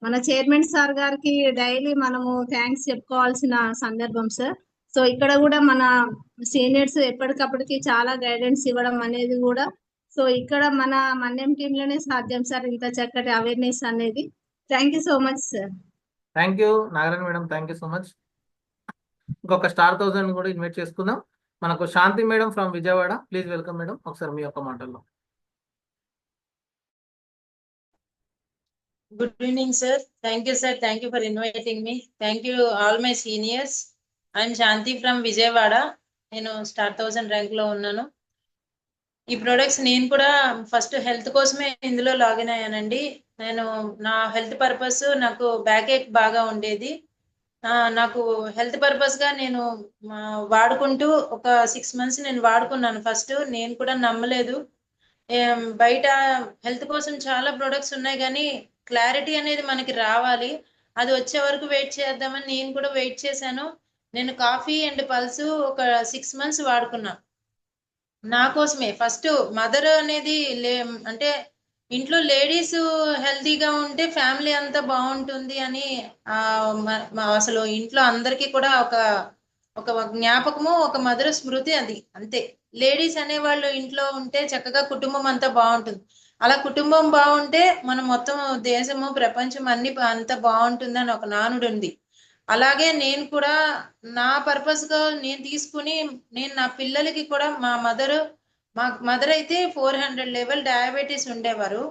మన చైర్మన్ సార్ గారికి డైలీ మనము థ్యాంక్స్ చెప్పుకోవాల్సిన సందర్భం సార్. సో ఇక్కడ కూడా మన సీనియర్స్ ఎప్పటికప్పటికి చాలా గైడెన్స్ ఇవ్వడం అనేది కూడా, సో ఇక్కడ మన మన్యం టీమ్ లోనే సాధ్యం సార్ ఇంత చక్కటి అవేర్నెస్ అనేది. Thank you so much sir. Thank you Nagarani madam, thank you so much. ఇంకొక స్టార్ 1000 కూడా ఇన్వైట్ చేసుకుందాం. మనకు Shanti madam from Vijayawada, please welcome madam. ఒకసారి మీ యొక్క మాటల్లో. Good evening, sir. Thank you, sir. Thank you for inviting me. Thank you, all my seniors. I'm Shanti from Vijayawada. నేను స్టార్ 1000 ర్యాంక్ లో ఉన్నాను. ఈ ప్రొడక్ట్స్ నేను కూడా ఫస్ట్ హెల్త్ కోసమే ఇందులో లాగిన్ అయ్యానండి. నేను నా హెల్త్ పర్పస్, నాకు బ్యాక్ ఏక్ బాగా ఉండేది. నాకు హెల్త్ పర్పస్ గా నేను వాడుకుంటూ ఒక 6 months నేను వాడుకున్నాను. ఫస్ట్ నేను కూడా నమ్మలేదు, బయట హెల్త్ కోసం చాలా ప్రొడక్ట్స్ ఉన్నాయి కానీ క్లారిటీ అనేది మనకి రావాలి, అది వచ్చే వరకు వెయిట్ చేద్దామని నేను కూడా వెయిట్ చేశాను. నేను కాఫీ అండ్ పల్స్ ఒక 6 months వాడుకున్నా. నా కోసమే ఫస్ట్ మదర్ అనేది అంటే ఇంట్లో లేడీస్ హెల్తీగా ఉంటే ఫ్యామిలీ అంతా బాగుంటుంది అని అసలు ఇంట్లో అందరికీ కూడా ఒక జ్ఞాపకము, ఒక మదర్ స్మృతి అది అంతే. లేడీస్ అనేవాళ్ళు ఇంట్లో ఉంటే చక్కగా కుటుంబం అంతా బాగుంటుంది. అలా కుటుంబం బాగుంటే మనం మొత్తం దేశము ప్రపంచం అన్ని అంతా బాగుంటుందని ఒక నానుడు ఉంది. అలాగే నేను కూడా నా పర్పస్ గా నేను తీసుకుని నేను నా పిల్లలకి కూడా మా మదర్ అయితే 400 లెవెల్ డయాబెటీస్ ఉండేవారు.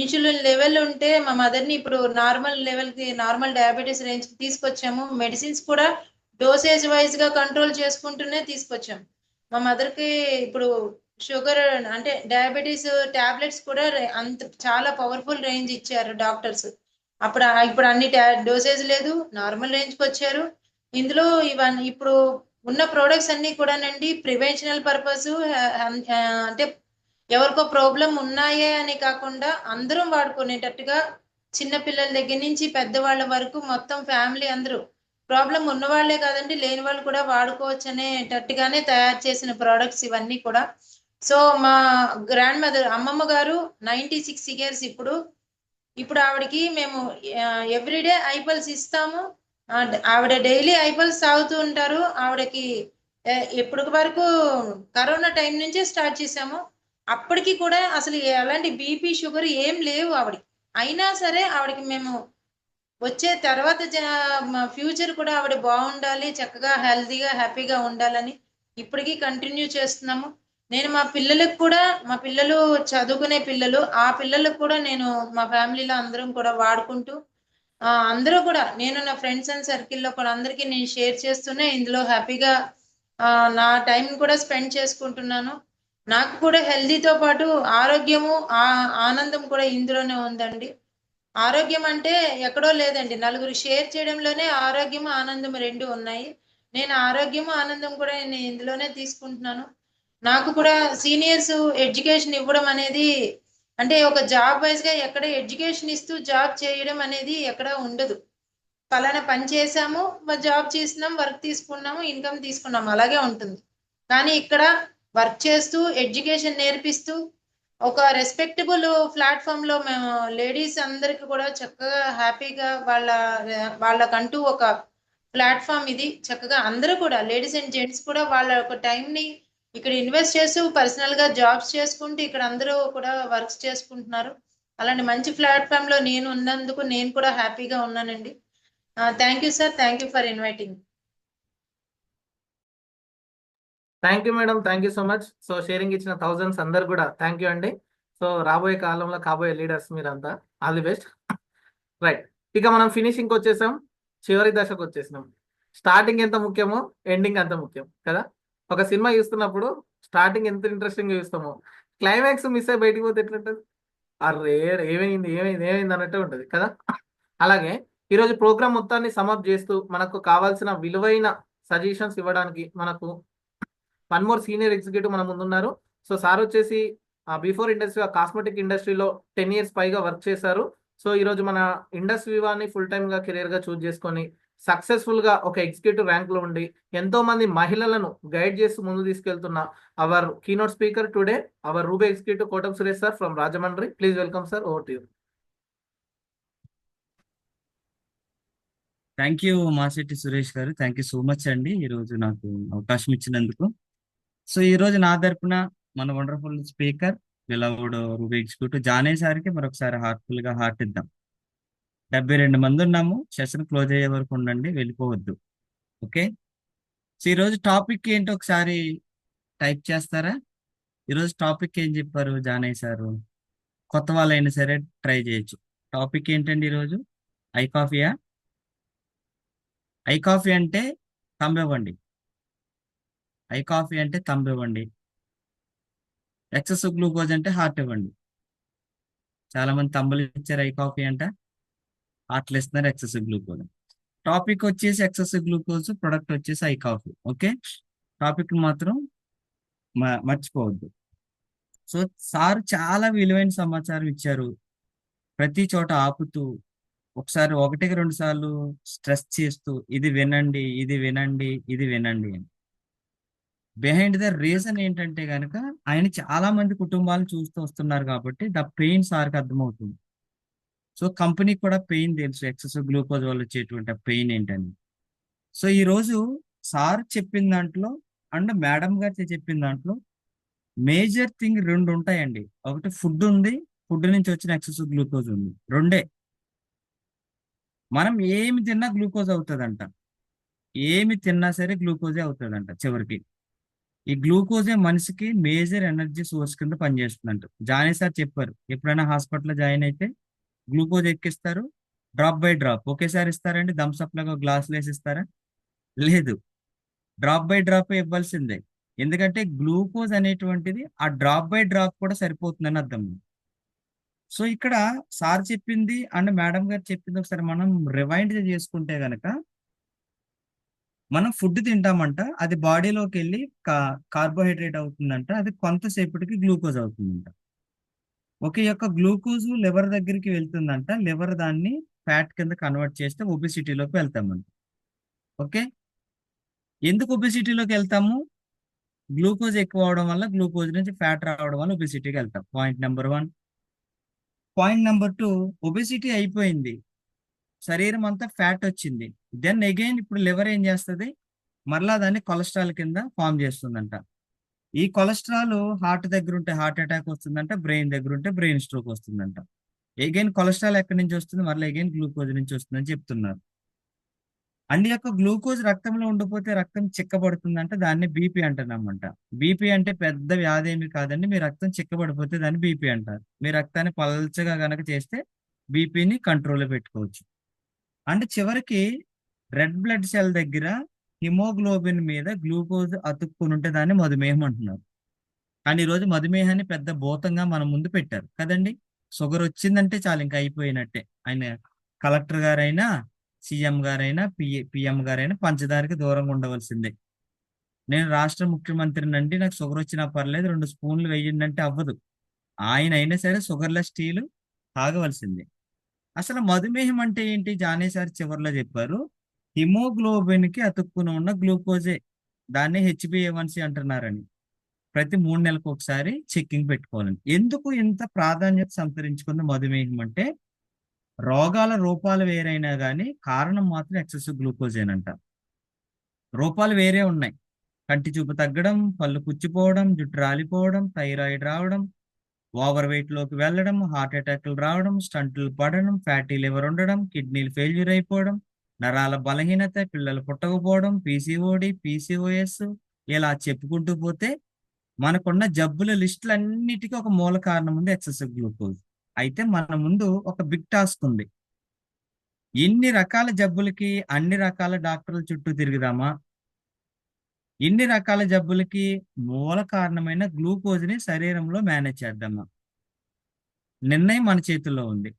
ఇన్సులిన్ లెవెల్ ఉంటే మా మదర్ని ఇప్పుడు నార్మల్ డయాబెటీస్ రేంజ్ కి తీసుకొచ్చాము. మెడిసిన్స్ కూడా డోసేజ్ వైజ్ గా కంట్రోల్ చేసుకుంటూనే తీసుకొచ్చాం. మా మదర్ కి ఇప్పుడు షుగర్ అంటే డయాబెటీస్ టాబ్లెట్స్ కూడా అంత చాలా పవర్ఫుల్ రేంజ్ ఇచ్చారు డాక్టర్స్. ఇప్పుడు అన్ని డోసేజ్ లేదు, నార్మల్ రేంజ్ కి వచ్చారు. ఇందులో ఇవన్నీ ఇప్పుడు ఉన్న ప్రోడక్ట్స్ అన్ని కూడానండి ప్రివెన్షనల్ పర్పస్, అంటే ఎవరికో ప్రాబ్లం ఉన్నాయే అని కాకుండా అందరం వాడుకునేటట్టుగా చిన్న పిల్లల దగ్గర నుంచి పెద్దవాళ్ళ వరకు మొత్తం ఫ్యామిలీ అందరూ ప్రాబ్లం ఉన్న వాళ్ళే కాదండి లేని వాళ్ళు కూడా వాడుకోవచ్చు అనేటట్టుగానే తయారు చేసిన ప్రోడక్ట్స్ ఇవన్నీ కూడా. సో మా గ్రాండ్ మదర్ అమ్మమ్మ గారు 96 ఇయర్స్ ఇప్పుడు ఆవిడకి మేము ఎవ్రీడే ఐపల్స్ ఇస్తాము. ఆవిడ డైలీ ఐపల్స్ తాగుతూ ఉంటారు. ఆవిడకి ఎప్పటి వరకు కరోనా టైం నుంచే స్టార్ట్ చేసాము. అప్పటికి కూడా అసలు ఎలాంటి బీపీ షుగర్ ఏం లేవు ఆవిడకి. అయినా సరే ఆవిడకి మేము వచ్చే తర్వాత ఫ్యూచర్ కూడా ఆవిడ బాగుండాలి, చక్కగా హెల్తీగా హ్యాపీగా ఉండాలని ఇప్పటికీ కంటిన్యూ చేస్తున్నాము. నేను మా పిల్లలకు కూడా, మా పిల్లలు చదువుకునే పిల్లలు, ఆ పిల్లలకు కూడా నేను మా ఫ్యామిలీలో అందరం కూడా వాడుకుంటూ అందరూ కూడా నేను నా ఫ్రెండ్స్ అండ్ సర్కిల్లో కూడా అందరికీ నేను షేర్ చేస్తూనే ఇందులో హ్యాపీగా నా టైం కూడా స్పెండ్ చేసుకుంటున్నాను. నాకు కూడా హెల్తీతో పాటు ఆరోగ్యము ఆనందం కూడా ఇందులోనే ఉందండి. ఆరోగ్యం అంటే ఎక్కడో లేదండి, నలుగురు షేర్ చేయడంలోనే ఆరోగ్యం ఆనందం రెండు ఉన్నాయి. నేను ఆరోగ్యం ఆనందం కూడా నేను ఇందులోనే తీసుకుంటున్నాను. నాకు కూడా సీనియర్స్ ఎడ్యుకేషన్ ఇవ్వడం అనేది అంటే ఒక జాబ్ వైజ్ గా ఎక్కడ ఎడ్యుకేషన్ ఇస్తూ జాబ్ చేయడం అనేది ఎక్కడ ఉండదు. ఫలానా పని చేసాము, జాబ్ చేసినాం, వర్క్ తీసుకున్నాము, ఇన్కమ్ తీసుకున్నాము, అలాగే ఉంటుంది. కానీ ఇక్కడ వర్క్ చేస్తూ ఎడ్యుకేషన్ నేర్పిస్తూ ఒక రెస్పెక్టబుల్ ప్లాట్ఫామ్ లో మేము లేడీస్ అందరికి కూడా చక్కగా హ్యాపీగా వాళ్ళకంటూ ఒక ప్లాట్ఫామ్ ఇది. చక్కగా అందరూ కూడా లేడీస్ అండ్ జెంట్స్ కూడా వాళ్ళ ఒక టైం ని ఇక్కడ ఇన్వెస్ట్ చేస్తూ పర్సనల్ గా జాబ్స్ చేసుకుంటూ ఇక్కడ అందరూ కూడా వర్క్స్ చేసుకుంటున్నారు. అలాంటి మంచి ప్లాట్ఫామ్ లో నేను ఉన్నందుకు నేను కూడా హ్యాపీగా ఉన్నానండి. Thank you sir, thank you for inviting. Thank you madam, thank you so much. So sharing ఇచ్చిన థౌజండ్స్ అందరు కూడా థ్యాంక్ యూ అండి. సో రాబోయే కాలంలో కాబోయే లీడర్స్ మీరంతా, ఆల్ ది బెస్ట్. రైట్, ఇక మనం ఫినిషింగ్కి వచ్చేసాం, చివరి దశకు వచ్చేసినాం. స్టార్టింగ్ ఎంత ముఖ్యమో ఎండింగ్ అంత ముఖ్యం కదా. ఒక సినిమా చూస్తున్నప్పుడు స్టార్టింగ్ ఎంత ఇంట్రెస్టింగ్ చూస్తామో క్లైమాక్స్ మిస్ అయి బయటికి పోతే ఎట్లుంటుంది, అరే ఏమైంది ఏమైంది ఏమైంది అన్నట్టు ఉంటుంది కదా. అలాగే ఈరోజు ప్రోగ్రామ్ మొత్తాన్ని సమప్ చేస్తూ మనకు కావాల్సిన విలువైన సజెషన్స్ ఇవ్వడానికి మనకు వన్ మోర్ సీనియర్ ఎగ్జిక్యూటివ్ మన ముందున్నారు. సో సార్ వచ్చేసి బిఫోర్ ఇండస్ట్రీ కాస్మెటిక్ ఇండస్ట్రీలో 10 years పైగా వర్క్ చేశారు. సో ఈరోజు మన ఇండస్ వివాని ఫుల్ టైమ్ గా కెరీర్ గా చూస్ చేసుకొని సక్సెస్ఫుల్ గా ఒక ఎగ్జిక్యూటివ్ ర్యాంక్ లో ఉండి ఎంతో మంది మహిళలను గైడ్ చేస్తూ ముందు తీసుకెళ్తున్న our keynote speaker today, our రూబే executive Kotam Suresh sir from Rajahmundry. Please welcome sir, over to you. Thank you Masetti Suresh గారు, థ్యాంక్ యూ సో మచ్ అండి ఈరోజు నాకు అవకాశం ఇచ్చినందుకు. సో ఈరోజు నా తరపున మన వండర్ఫుల్ స్పీకర్ విలవుడు రూబీ ఎగ్జిక్యూటివ్ జానే సార్కి మరొకసారి హార్ట్ఫుల్ గా హార్ట్ ఇద్దాం. 72 మంది ఉన్నాము, సెషన్ క్లోజ్ అయ్యే వరకు ఉండండి, వెళ్ళిపోవద్దు. ఓకే, సో ఈరోజు టాపిక్ ఏంటో ఒకసారి టైప్ చేస్తారా? ఈరోజు టాపిక్ ఏం చెప్పారు జానే సారు? కొత్త వాళ్ళైనా సరే ట్రై చేయొచ్చు. టాపిక్ ఏంటండి ఈరోజు? ఐ కాఫీయా? ఐ కాఫీ అంటే థంబ్ ఇవ్వండి. ఐ కాఫీ అంటే థంబ్ ఇవ్వండి. ఎక్సెస్ గ్లూకోజ్ అంటే హార్ట్ ఇవ్వండి. చాలా మంది తంబులు ఇచ్చారు ఐ కాఫీ అంట, హార్ట్లు ఇస్తున్నారు ఎక్సెస్ గ్లూకోజ్. టాపిక్ వచ్చేసి ఎక్సెస్ గ్లూకోజ్, ప్రొడక్ట్ వచ్చేసి ఐ కాఫీ. ఓకే, టాపిక్ మాత్రం మర్చిపోవద్దు. సో సార్ చాలా విలువైన సమాచారం ఇచ్చారు, ప్రతి చోట ఆపుతూ ఒకసారి 1-2 సార్లు స్ట్రెస్ చేస్తూ ఇది వినండి, ఇది వినండి, ఇది వినండి అని. బిహైండ్ ద రీజన్ ఏంటంటే కనుక ఆయన చాలా మంది కుటుంబాలను చూస్తూ వస్తున్నారు కాబట్టి ద పెయిన్ సార్కి అర్థమవుతుంది. సో కంపెనీకి కూడా పెయిన్ తెలుసు, ఎక్సెసివ్ గ్లూకోజ్ వల్ల వచ్చేటువంటి పెయిన్ ఏంటని. సో ఈ రోజు సార్ చెప్పిన దాంట్లో అండ్ మేడం గారు చెప్పిన దాంట్లో మేజర్ థింగ్ రెండు ఉంటాయండి. ఒకటి ఫుడ్ ఉంది, ఫుడ్ నుంచి వచ్చిన ఎక్సెసివ్ గ్లూకోజ్ ఉంది. రెండే. మనం ఏమి తిన్నా గ్లూకోజ్ అవుతుందంట. ఏమి తిన్నా సరే గ్లూకోజే అవుతుందంట చివరికి. ఈ గ్లూకోజే మనిషికి మేజర్ ఎనర్జీ సోర్స్ కింద పనిచేస్తుందంట. జానీ సార్ చెప్పారు, ఎప్పుడైనా హాస్పిటల్లో జాయిన్ అయితే గ్లూకోజ్ ఎక్కిస్తారు, డ్రాప్ బై డ్రాప్ ఒకేసారి ఇస్తారండి. థమ్స్అప్ లాగా గ్లాసులు వేసి ఇస్తారా? లేదు, డ్రాప్ బై డ్రాప్ ఇవ్వాల్సిందే. ఎందుకంటే గ్లూకోజ్ అనేటువంటిది ఆ డ్రాప్ బై డ్రాప్ కూడా సరిపోతుందని అర్థం. సో ఇక్కడ సార్ చెప్పింది అండ్ మేడం గారు చెప్పింది ఒకసారి మనం రివైండ్ చేసుకుంటే గనక, మనం ఫుడ్ తింటామంట, అది బాడీలోకి వెళ్ళి కార్బోహైడ్రేట్ అవుతుందంట, అది కొంతసేపటికి గ్లూకోజ్ అవుతుందంట. ఒక యొక్క గ్లూకోజ్ లివర్ దగ్గరికి వెళ్తుందంట, లివర్ దాన్ని ఫ్యాట్ కింద కన్వర్ట్ చేస్తే ఒబిసిటీలోకి వెళ్తామంట. ఓకే, ఎందుకు ఒబిసిటీలోకి వెళ్తాము? గ్లూకోజ్ ఎక్కువ అవడం వల్ల, గ్లూకోజ్ నుంచి ఫ్యాట్ రావడం వల్ల ఒబిసిటీకి వెళ్తాం. Point number 1. Point number 2, obesity అయిపోయింది, శరీరం అంతా ఫ్యాట్ వచ్చింది. దెన్ అగైన్ ఇప్పుడు లివర్ ఏం చేస్తుంది? మరలా దాన్ని కొలెస్ట్రాల్ కింద ఫామ్ చేస్తుందంట. ఈ కొలెస్ట్రాల్ హార్ట్ దగ్గర ఉంటే హార్ట్ అటాక్ వస్తుందంట, బ్రెయిన్ దగ్గర ఉంటే బ్రెయిన్ స్ట్రోక్ వస్తుందంట. అగైన్ కొలెస్ట్రాల్ ఎక్కడి నుంచి వస్తుంది? మరలా అగైన్ గ్లూకోజ్ నుంచి వస్తుందని చెప్తున్నారు. అండ్ యొక్క గ్లూకోజ్ రక్తంలో ఉండిపోతే రక్తం చిక్కబడుతుందంట, దాన్ని బీపీ అంటున్నామంట. బీపీ అంటే పెద్ద వ్యాధి ఏమి కాదండి, మీ రక్తం చిక్కబడిపోతే దాన్ని బీపీ అంటారు. మీ రక్తాన్ని పల్చగా గనక చేస్తే బీపీని కంట్రోల్లో పెట్టుకోవచ్చు. అంటే చివరికి రెడ్ బ్లడ్ సెల్ దగ్గర హిమోగ్లోబిన్ మీద గ్లూకోజ్ అతుక్కుని ఉంటే దాన్ని మధుమేహం అంటున్నారు. కానీ ఈరోజు మధుమేహాన్ని పెద్ద భూతంగా మన ముందు పెట్టారు కదండి. షుగర్ వచ్చిందంటే చాలు, ఇంకా అయిపోయినట్టే. ఆయన కలెక్టర్ గారైనా, సీఎం గారైనా, పిఎం గారైనా పంచదారకి దూరంగా ఉండవలసిందే. నేను రాష్ట్ర ముఖ్యమంత్రిని అండి, నాకు షుగర్ వచ్చినా పర్లేదు, 2 స్పూన్లు వేయండి అంటే అవ్వదు. ఆయన అయినా సరే షుగర్లెస్ టీలు తాగవలసిందే. అసలు మధుమేహం అంటే ఏంటి? జానీ సార్ చివరిలో చెప్పారు, హిమోగ్లోబిన్ కి అతుక్కుని ఉన్న గ్లూకోజే, దాన్ని హెచ్బిఏవన్సి అంటున్నారని. ప్రతి 3 నెలలకు ఒకసారి చెక్కింగ్ పెట్టుకోవాలని. ఎందుకు ఇంత ప్రాధాన్యత సంతరించుకుంది మధుమేహం అంటే, రోగాల రూపాలు వేరైనా కానీ కారణం మాత్రం ఎక్సెసివ్ గ్లూకోజేనంట. రూపాలు వేరే ఉన్నాయి, కంటి చూపు తగ్గడం, పళ్ళు పుచ్చిపోవడం, జుట్టు రాలిపోవడం, థైరాయిడ్ రావడం, ఓవర్ వెయిట్ లోకి వెళ్ళడం, హార్ట్ అటాక్లు రావడం, స్టంట్లు పడడం, ఫ్యాటీ లివర్ ఉండడం, కిడ్నీలు ఫెయిల్యూర్ అయిపోవడం, నరాల బలహీనత, పిల్లలు పుట్టకపోవడం, పీసీఓడి, పీసీఓఎస్, ఇలా చెప్పుకుంటూ పోతే మనకున్న జబ్బుల లిస్టులన్నిటికీ ఒక మూల కారణం ఉంది, ఎక్సెసివ్ గ్లూకోజ్. అయితే మన ముందు ఒక బిగ్ టాస్క్ ఉంది. ఇన్ని రకాల జబ్బులకి అన్ని రకాల డాక్టర్ల చుట్టూ తిరుగుదామా? ఇన్ని రకాల జబ్బులకి మూల కారణమైన గ్లూకోజ్ ని శరీరంలో మేనేజ్ చేద్దామా? నిర్ణయం మన చేతుల్లో ఉంది.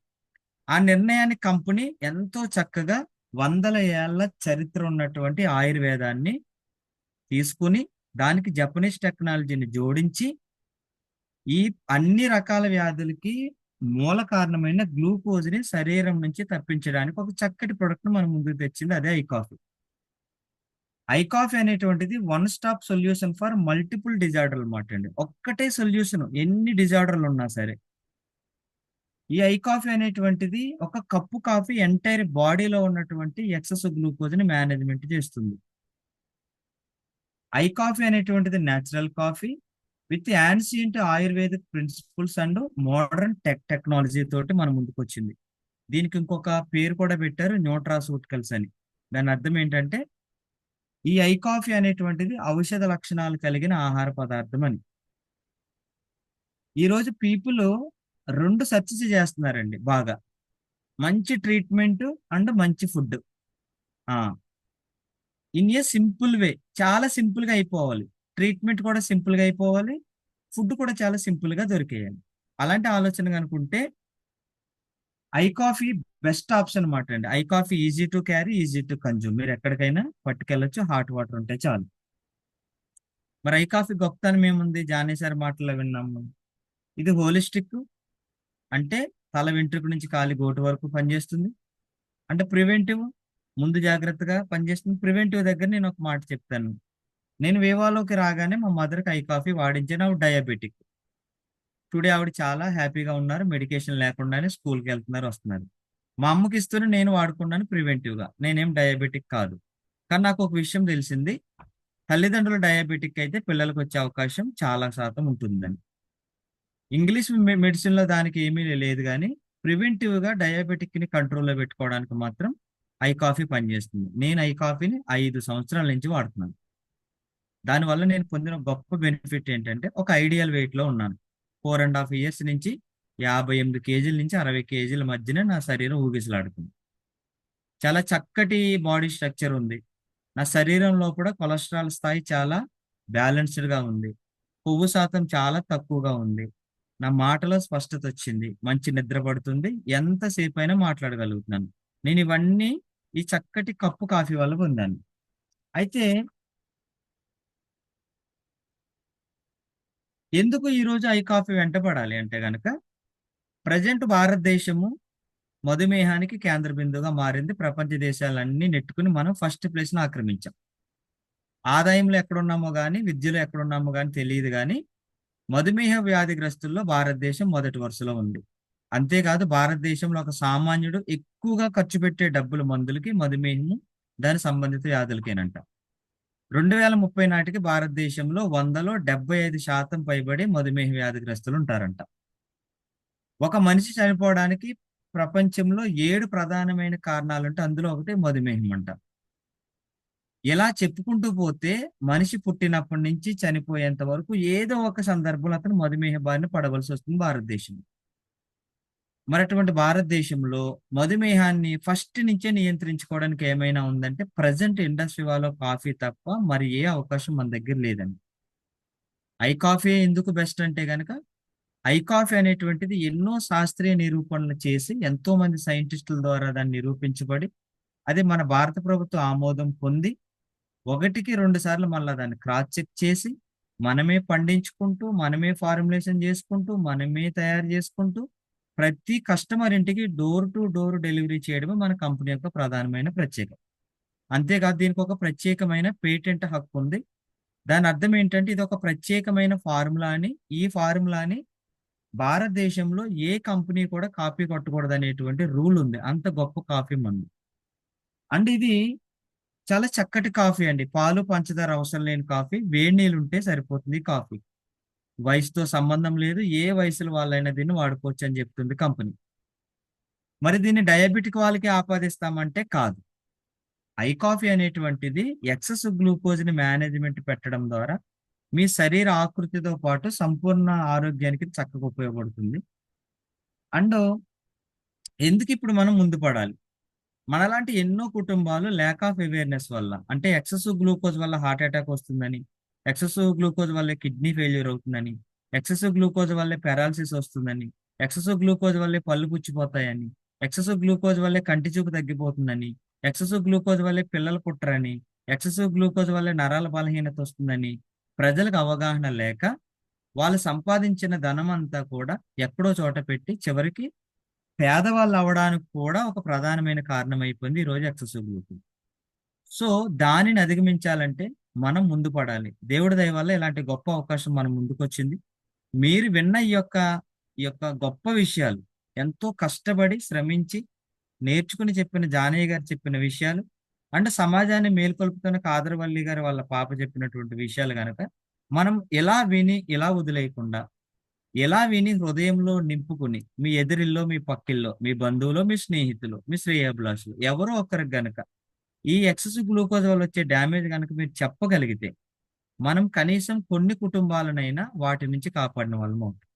ఆ నిర్ణయాన్ని కంపెనీ ఎంతో చక్కగా 100 ఏళ్ల చరిత్ర ఉన్నటువంటి ఆయుర్వేదాన్ని తీసుకుని దానికి జపనీస్ టెక్నాలజీని జోడించి ఈ అన్ని రకాల వ్యాధులకి మూల కారణమైన గ్లూకోజ్ ని శరీరం నుంచి తప్పించడానికి ఒక చక్కటి ప్రొడక్ట్ మన ముందుకు తెచ్చింది, అదే ఐకాఫీ. ఐకాఫీ అనేటువంటిది 1 స్టాప్ సొల్యూషన్ ఫర్ మల్టిపుల్ డిజార్డర్లు అన్నమాట అండి. ఒక్కటే సొల్యూషన్ ఎన్ని డిజార్డర్లు ఉన్నా సరే. ఈ ఐకాఫీ అనేటువంటిది ఒక కప్పు కాఫీ ఎంటైర్ బాడీలో ఉన్నటువంటి ఎక్సెస్ గ్లూకోజ్ ని మేనేజ్మెంట్ చేస్తుంది. ఐకాఫీ అనేటువంటిది natural coffee with ancient ayurvedic principles and modern technology తోటి మన ముందుకు వచ్చింది. దీనికి ఇంకొక పేరు కూడా పెట్టారు, న్యూట్రాసూటికల్స్ అని. దాని అర్థం ఏంటంటే, ఈ ఐకాఫీ అనేటువంటిది ఔషధ లక్షణాలు కలిగిన ఆహార పదార్థం అని. ఈరోజు పీపుల్ 2 సెర్చ్ చేస్తున్నారండి బాగా, మంచి ట్రీట్మెంట్ అండ్ మంచి food. In a simple way, చాలా సింపుల్ గా అయిపోవాలి. ట్రీట్మెంట్ కూడా సింపుల్ గా అయిపోవాలి, ఫుడ్ కూడా చాలా సింపుల్ గా దొరికేయాలి. అలాంటి ఆలోచన కనుకుంటే ఐకాఫీ బెస్ట్ ఆప్షన్ అనమాట అండి. ICoffee easy to carry, easy to consume. మీరు ఎక్కడికైనా పట్టుకెళ్ళొచ్చు, హాట్ వాటర్ ఉంటే చాలు. మరి ఐకాఫీ గొప్పతనం ఏముంది? జానీ సార్ మాటల్లో విన్నాము. ఇది హోలిస్టిక్, అంటే తల వెంట్రుక నుంచి కాలి గోటు వరకు పనిచేస్తుంది. అంటే ప్రివెంటివ్, ముందు జాగ్రత్తగా పనిచేస్తుంది. ప్రివెంటివ్ దగ్గర నేను ఒక మాట చెప్తాను. నేను వేవాలోకి రాగానే మా మదర్కి ఐకాఫీ వాడించాను. ఆవిడ డయాబెటిక్. టుడే ఆవిడ చాలా హ్యాపీగా ఉన్నారు, మెడికేషన్ లేకుండానే స్కూల్కి వెళ్తున్నారు, వస్తున్నారు. మా అమ్మకి ఇస్తూనే నేను వాడుకున్నాను ప్రివెంటివ్గా. నేనేం డయాబెటిక్ కాదు. కానీ నాకు ఒక విషయం తెలిసింది, తల్లిదండ్రులు డయాబెటిక్ అయితే పిల్లలకు వచ్చే అవకాశం చాలా శాతం ఉంటుందని. ఇంగ్లీష్ మెడిసిన్లో దానికి ఏమీ లేదు కానీ ప్రివెంటివ్గా డయాబెటిక్ని కంట్రోల్లో పెట్టుకోవడానికి మాత్రం ఐ కాఫీ పనిచేస్తుంది. నేను ఐ కాఫీని 5 సంవత్సరాల నుంచి వాడుతున్నాను. దానివల్ల నేను పొందిన గొప్ప బెనిఫిట్ ఏంటంటే ఒక ఐడియల్ వెయిట్లో ఉన్నాను. 4.5 years నుంచి 58 కేజీల నుంచి 60 కేజీల మధ్యన నా శరీరం ఊగిసలాడుతుంది. చాలా చక్కటి బాడీ స్ట్రక్చర్ ఉంది. నా శరీరంలో కూడా కొలెస్ట్రాల్ స్థాయి చాలా బ్యాలెన్స్డ్గా ఉంది. కొవ్వు శాతం చాలా తక్కువగా ఉంది. నా మాటలో స్పష్టత వచ్చింది. మంచి నిద్ర పడుతుంది. ఎంతసేపు అయినా మాట్లాడగలుగుతున్నాను. నేను ఇవన్నీ ఈ చక్కటి కప్పు కాఫీ వల్ల పొందాను. అయితే ఎందుకు ఈరోజు ఐ కాఫీ వెంటపడాలి అంటే గనక ప్రజెంట్ భారతదేశము మధుమేహానికి కేంద్ర బిందువుగా మారింది. ప్రపంచ దేశాలన్నీ నెట్టుకుని మనం ఫస్ట్ ప్లేస్ను ఆక్రమించాం. ఆదాయంలో ఎక్కడున్నామో కానీ విద్యలో ఎక్కడున్నామో కానీ తెలియదు కానీ మధుమేహ వ్యాధిగ్రస్తుల్లో భారతదేశం మొదటి వరుసలో ఉంది. అంతేకాదు భారతదేశంలో ఒక సామాన్యుడు ఎక్కువగా ఖర్చు పెట్టే డబ్బులు మందులకి, మధుమేహము దాని సంబంధిత వ్యాధులకేనంట. 2030 నాటికి భారతదేశంలో 100లో 75% పైబడి మధుమేహ వ్యాధిగ్రస్తులు ఉంటారంట. ఒక మనిషి చనిపోవడానికి ప్రపంచంలో 7 ప్రధానమైన కారణాలుంటే అందులో ఒకటి మధుమేహం అంట. ఇలా చెప్పుకుంటూ పోతే మనిషి పుట్టినప్పటి నుంచి చనిపోయేంత వరకు ఏదో ఒక సందర్భంలో అతను మధుమేహ బారిన పడవలసి వస్తుంది భారతదేశం. మరి అటువంటి భారతదేశంలో మధుమేహాన్ని ఫస్ట్ నుంచే నియంత్రించుకోవడానికి ఏమైనా ఉందంటే ప్రజెంట్ ఇండస్ట్రీ వాళ్ళ కాఫీ తప్ప మరి ఏ అవకాశం మన దగ్గర లేదండి. ఐ కాఫీ ఎందుకు బెస్ట్ అంటే గనక ఐ కాఫీ అనేటువంటిది ఎన్నో శాస్త్రీయ నిరూపణలు చేసి ఎంతో మంది సైంటిస్టుల ద్వారా దాన్ని నిరూపించబడి అది మన భారత ప్రభుత్వం ఆమోదం పొంది 1కి 2 సార్లు మళ్ళీ దాన్ని క్రాస్ చెక్ చేసి మనమే పండించుకుంటూ మనమే ఫార్ములేషన్ చేసుకుంటూ మనమే తయారు చేసుకుంటూ ప్రతి కస్టమర్ ఇంటికి డోర్ టు డోర్ డెలివరీ చేయడమే మన కంపెనీ యొక్క ప్రధానమైన ప్రత్యేకత. అంతేకాదు దీనికి ఒక ప్రత్యేకమైన పేటెంట్ హక్కు ఉంది. దాని అర్థం ఏంటంటే ఇది ఒక ప్రత్యేకమైన ఫార్ములా అని, ఈ ఫార్ములాని భారతదేశంలో ఏ కంపెనీ కూడా కాపీ కొట్టకూడదు అనేటువంటి రూల్ ఉంది. అంత గొప్ప కాఫీ మందు. అండ్ ఇది చాలా చక్కటి కాఫీ అండి. పాలు పంచదార అవసరం లేని కాఫీ. వేడి నీళ్ళు ఉంటే సరిపోతుంది ఈ కాఫీ. వయసుతో సంబంధం లేదు. ఏ వయసులో వాళ్ళైనా దీన్ని వాడుకోవచ్చు అని చెప్తుంది కంపెనీ. మరి దీన్ని డయాబెటిక్ వాళ్ళకి ఆపాదిస్తామంటే కాదు. ఐ కాఫీ అనేటువంటిది ఎక్సెస్ గ్లూకోజ్ని మేనేజ్మెంట్ పెట్టడం ద్వారా మీ శరీర ఆకృతితో పాటు సంపూర్ణ ఆరోగ్యానికి చక్కగా ఉపయోగపడుతుంది. అండ్ ఎందుకు ఇప్పుడు మనం ముందు పడాలి? మనలాంటి ఎన్నో కుటుంబాలు ల్యాక్ ఆఫ్ అవేర్నెస్ వల్ల, అంటే ఎక్సెసివ్ గ్లూకోజ్ వల్ల హార్ట్ అటాక్ వస్తుందని, ఎక్సెసివ్ గ్లూకోజ్ వల్ల కిడ్నీ ఫెయిల్యూర్ అవుతుందని, ఎక్సెసివ్ గ్లూకోజ్ వల్లే పెరాలసిస్ వస్తుందని, ఎక్సెసివ్ గ్లూకోజ్ వల్లే పళ్ళు పుచ్చిపోతాయని, ఎక్సెసివ్ గ్లూకోజ్ వల్లే కంటి చూపు తగ్గిపోతుందని, ఎక్సెసివ్ గ్లూకోజ్ వల్లే పిల్లలు పుట్టరని, ఎక్సెసివ్ గ్లూకోజ్ వల్లే నరాల బలహీనత వస్తుందని ప్రజలకు అవగాహన లేక వాళ్ళు సంపాదించిన ధనం అంతా కూడా ఎక్కడో చోట పెట్టి చివరికి పేదవాళ్ళు అవడానికి కూడా ఒక ప్రధానమైన కారణం అయిపోయింది ఈరోజు ఎక్సెసివ్ గ్లూకోజ్. సో దానిని అధిగమించాలంటే మనం ముందు పడాలి. దేవుడి దయ వల్ల ఇలాంటి గొప్ప అవకాశం మన ముందుకు వచ్చింది. మీరు విన్న ఈ యొక్క గొప్ప విషయాలు ఎంతో కష్టపడి శ్రమించి నేర్చుకుని చెప్పిన జానయ్య గారు చెప్పిన విషయాలు అంటే సమాజాన్ని మేల్కొల్పుతున్న కాదరవల్లి గారు వాళ్ళ పాప చెప్పినటువంటి విషయాలు కనుక మనం ఇలా విని ఇలా వదిలేయకుండా ఎలా విని హృదయంలో నింపుకుని మీ ఎదురిల్లో, మీ పక్కిల్లో, మీ బంధువులో, మీ స్నేహితులు, మీ శ్రేయాభిలాషులు ఎవరో ఒకరికి గనక ఈ ఎక్సెసివ్ గ్లూకోజ్ వల్ల వచ్చే డ్యామేజ్ కనుక మీరు చెప్పగలిగితే మనం కనీసం కొన్ని కుటుంబాలనైనా వాటి నుంచి కాపాడిన వాళ్ళం అవుతాం.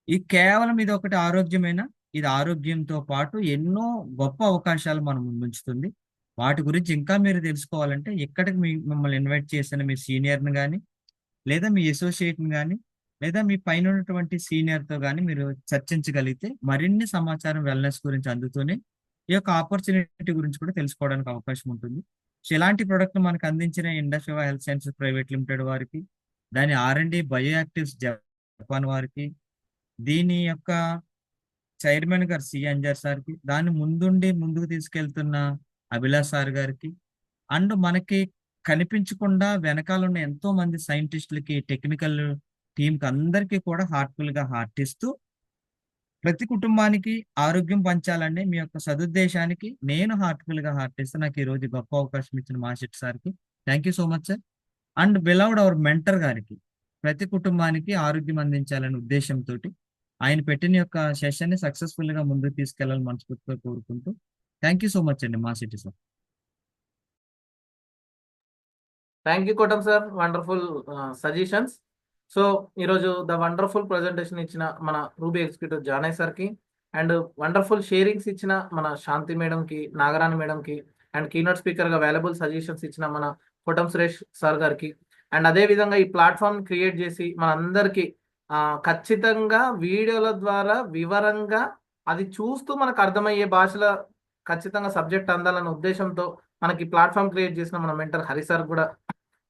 ఈ కేవలం ఇది ఒకటి ఆరోగ్యమైన, ఇది ఆరోగ్యంతో పాటు ఎన్నో గొప్ప అవకాశాలు మనం ముందుంచుతుంది. వాటి గురించి ఇంకా మీరు తెలుసుకోవాలంటే ఎక్కడికి మిమ్మల్ని ఇన్వైట్ చేసిన మీ సీనియర్ని కానీ లేదా మీ అసోసియేట్ని కానీ లేదా మీ పైన ఉన్నటువంటి సీనియర్తో కానీ మీరు చర్చించగలిగితే మరిన్ని సమాచారం వెల్నెస్ గురించి అందుతూనే ఈ యొక్క ఆపర్చునిటీ గురించి కూడా తెలుసుకోవడానికి అవకాశం ఉంటుంది. సో ఇలాంటి ప్రోడక్ట్ మనకు అందించిన industry health sciences private limited వారికి, దాని R&D బయోయాక్టివ్స్ జపాన్ వారికి, దీని యొక్క చైర్మన్ గారు సి అంజర్ సార్కి, దాన్ని ముందుకు తీసుకెళ్తున్న అభిలాష్ సార్ గారికి, అండ్ మనకి కనిపించకుండా వెనకాల ఉన్న ఎంతో మంది సైంటిస్టులకి, టెక్నికల్ టీంకి అందరికీ కూడా హార్ట్ఫుల్ గా హార్ట్ ఇస్తూ ప్రతి కుటుంబానికి ఆరోగ్యం పంచాలని మీ యొక్క సదుద్దేశానికి నేను హార్ట్ఫుల్ గా హార్ట్ ఇస్తూ నాకు ఈ రోజు గొప్ప అవకాశం ఇచ్చిన మాషెట్ సార్కి thank you so much sir. And beloved our mentor గారికి ప్రతి కుటుంబానికి ఆరోగ్యం అందించాలనే ఉద్దేశంతో ఆయన పెట్టిన యొక్క సెషన్ ని సక్సెస్ఫుల్ గా ముందుకు తీసుకెళ్లాలని మనస్ఫూర్తిగా కోరుకుంటూ థ్యాంక్ యూ సో మచ్ అండి మా city sir. Thank you Kotam sir, wonderful suggestions. So ఈరోజు ద వండర్ఫుల్ ప్రజెంటేషన్ ఇచ్చిన మన రూబీ ఎగ్జిక్యూటివ్ జానయ్ సార్కి అండ్ వండర్ఫుల్ షేరింగ్స్ ఇచ్చిన మన శాంతి మేడంకి, నాగరాణి మేడంకి అండ్ కీనోట్ స్పీకర్గా వాల్యుబుల్ సజెషన్స్ ఇచ్చిన మన కోటం సురేష్ సార్ గారికి అండ్ అదేవిధంగా ఈ ప్లాట్ఫామ్ క్రియేట్ చేసి మనందరికీ ఖచ్చితంగా వీడియోల ద్వారా వివరంగా అది చూస్తూ మనకు అర్థమయ్యే భాషలో ఖచ్చితంగా సబ్జెక్ట్ అందాలన్న ఉద్దేశంతో మనకి ప్లాట్ఫామ్ క్రియేట్ చేసిన మన మెంటర్ హరి సార్ కూడా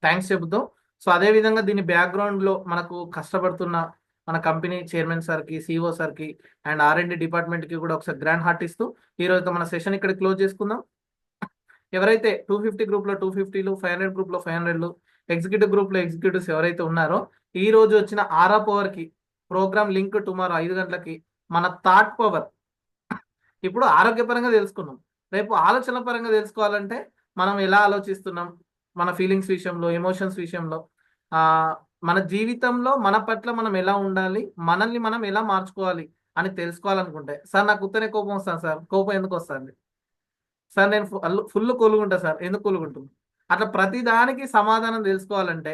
థ్యాంక్స్ చెబుతూ, సో అదేవిధంగా దీని బ్యాక్గ్రౌండ్లో మనకు కష్టపడుతున్న మన కంపెనీ చైర్మన్ సార్కి, సిఇఓ సార్కి అండ్ R&D డిపార్ట్మెంట్కి కూడా ఒకసారి గ్రాండ్ హార్ట్ ఇస్తూ ఈరోజు మన సెషన్ ఇక్కడ క్లోజ్ చేసుకుందాం. ఎవరైతే 250 గ్రూప్లో 250లు, 500 గ్రూప్లో 500లు, ఎగ్జిక్యూటివ్ గ్రూప్లో ఎగ్జిక్యూటివ్స్ ఎవరైతే ఉన్నారో ఈ రోజు వచ్చిన ఆరా పవర్కి ప్రోగ్రామ్ లింక్ టుమారో 5 గంటలకి మన థాట్ పవర్. ఇప్పుడు ఆరోగ్యపరంగా తెలుసుకున్నాం, రేపు ఆలోచన పరంగా తెలుసుకోవాలంటే మనం ఎలా ఆలోచిస్తున్నాం, మన ఫీలింగ్స్ విషయంలో, ఎమోషన్స్ విషయంలో, మన జీవితంలో మన పట్ల మనం ఎలా ఉండాలి, మనల్ని మనం ఎలా మార్చుకోవాలి అని తెలుసుకోవాలనుకుంటే, సార్ నాకు ఉత్తనే కోపం వస్తాను సార్, కోపం ఎందుకు వస్తుంది సార్, నేను ఫుల్ కూలుగుంటా సార్, ఎందుకు కూలుగుంటుంది, అట్లా ప్రతి దానికి సమాధానం తెలుసుకోవాలంటే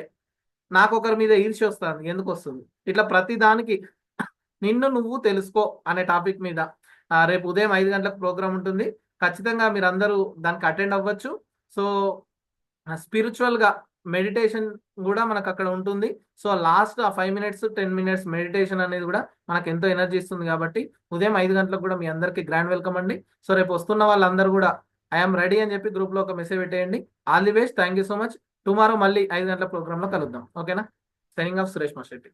నాకు ఒకరి మీద ఈర్ష్య వస్తుంది, ఎందుకు వస్తుంది, ఇట్లా ప్రతి దానికి నిన్ను నువ్వు తెలుసుకో అనే టాపిక్ మీద రేపు ఉదయం 5 గంటలకు ప్రోగ్రామ్ ఉంటుంది. ఖచ్చితంగా మీరు అందరూ దానికి అటెండ్ అవ్వచ్చు. సో స్పిరిచువల్గా మెడిటేషన్ కూడా మనకు అక్కడ ఉంటుంది. So last 5 minutes 10 minutes meditation అనేది కూడా మనకు ఎంతో ఎనర్జీ ఇస్తుంది. కాబట్టి ఉదయం 5 గంటలకు కూడా మీ అందరికీ గ్రాండ్ వెల్కమ్ అండి. సో రేపు వస్తున్న వాళ్ళందరూ కూడా ఐఎమ్ రెడీ అని చెప్పి గ్రూప్లో ఒక మెసేజ్ పెట్టేయండి. All the best, thank you so much. Tomorrow మళ్ళీ 5 గంటల ప్రోగ్రాంలో కలుద్దాం. ఓకేనా? Signing off Suresh master.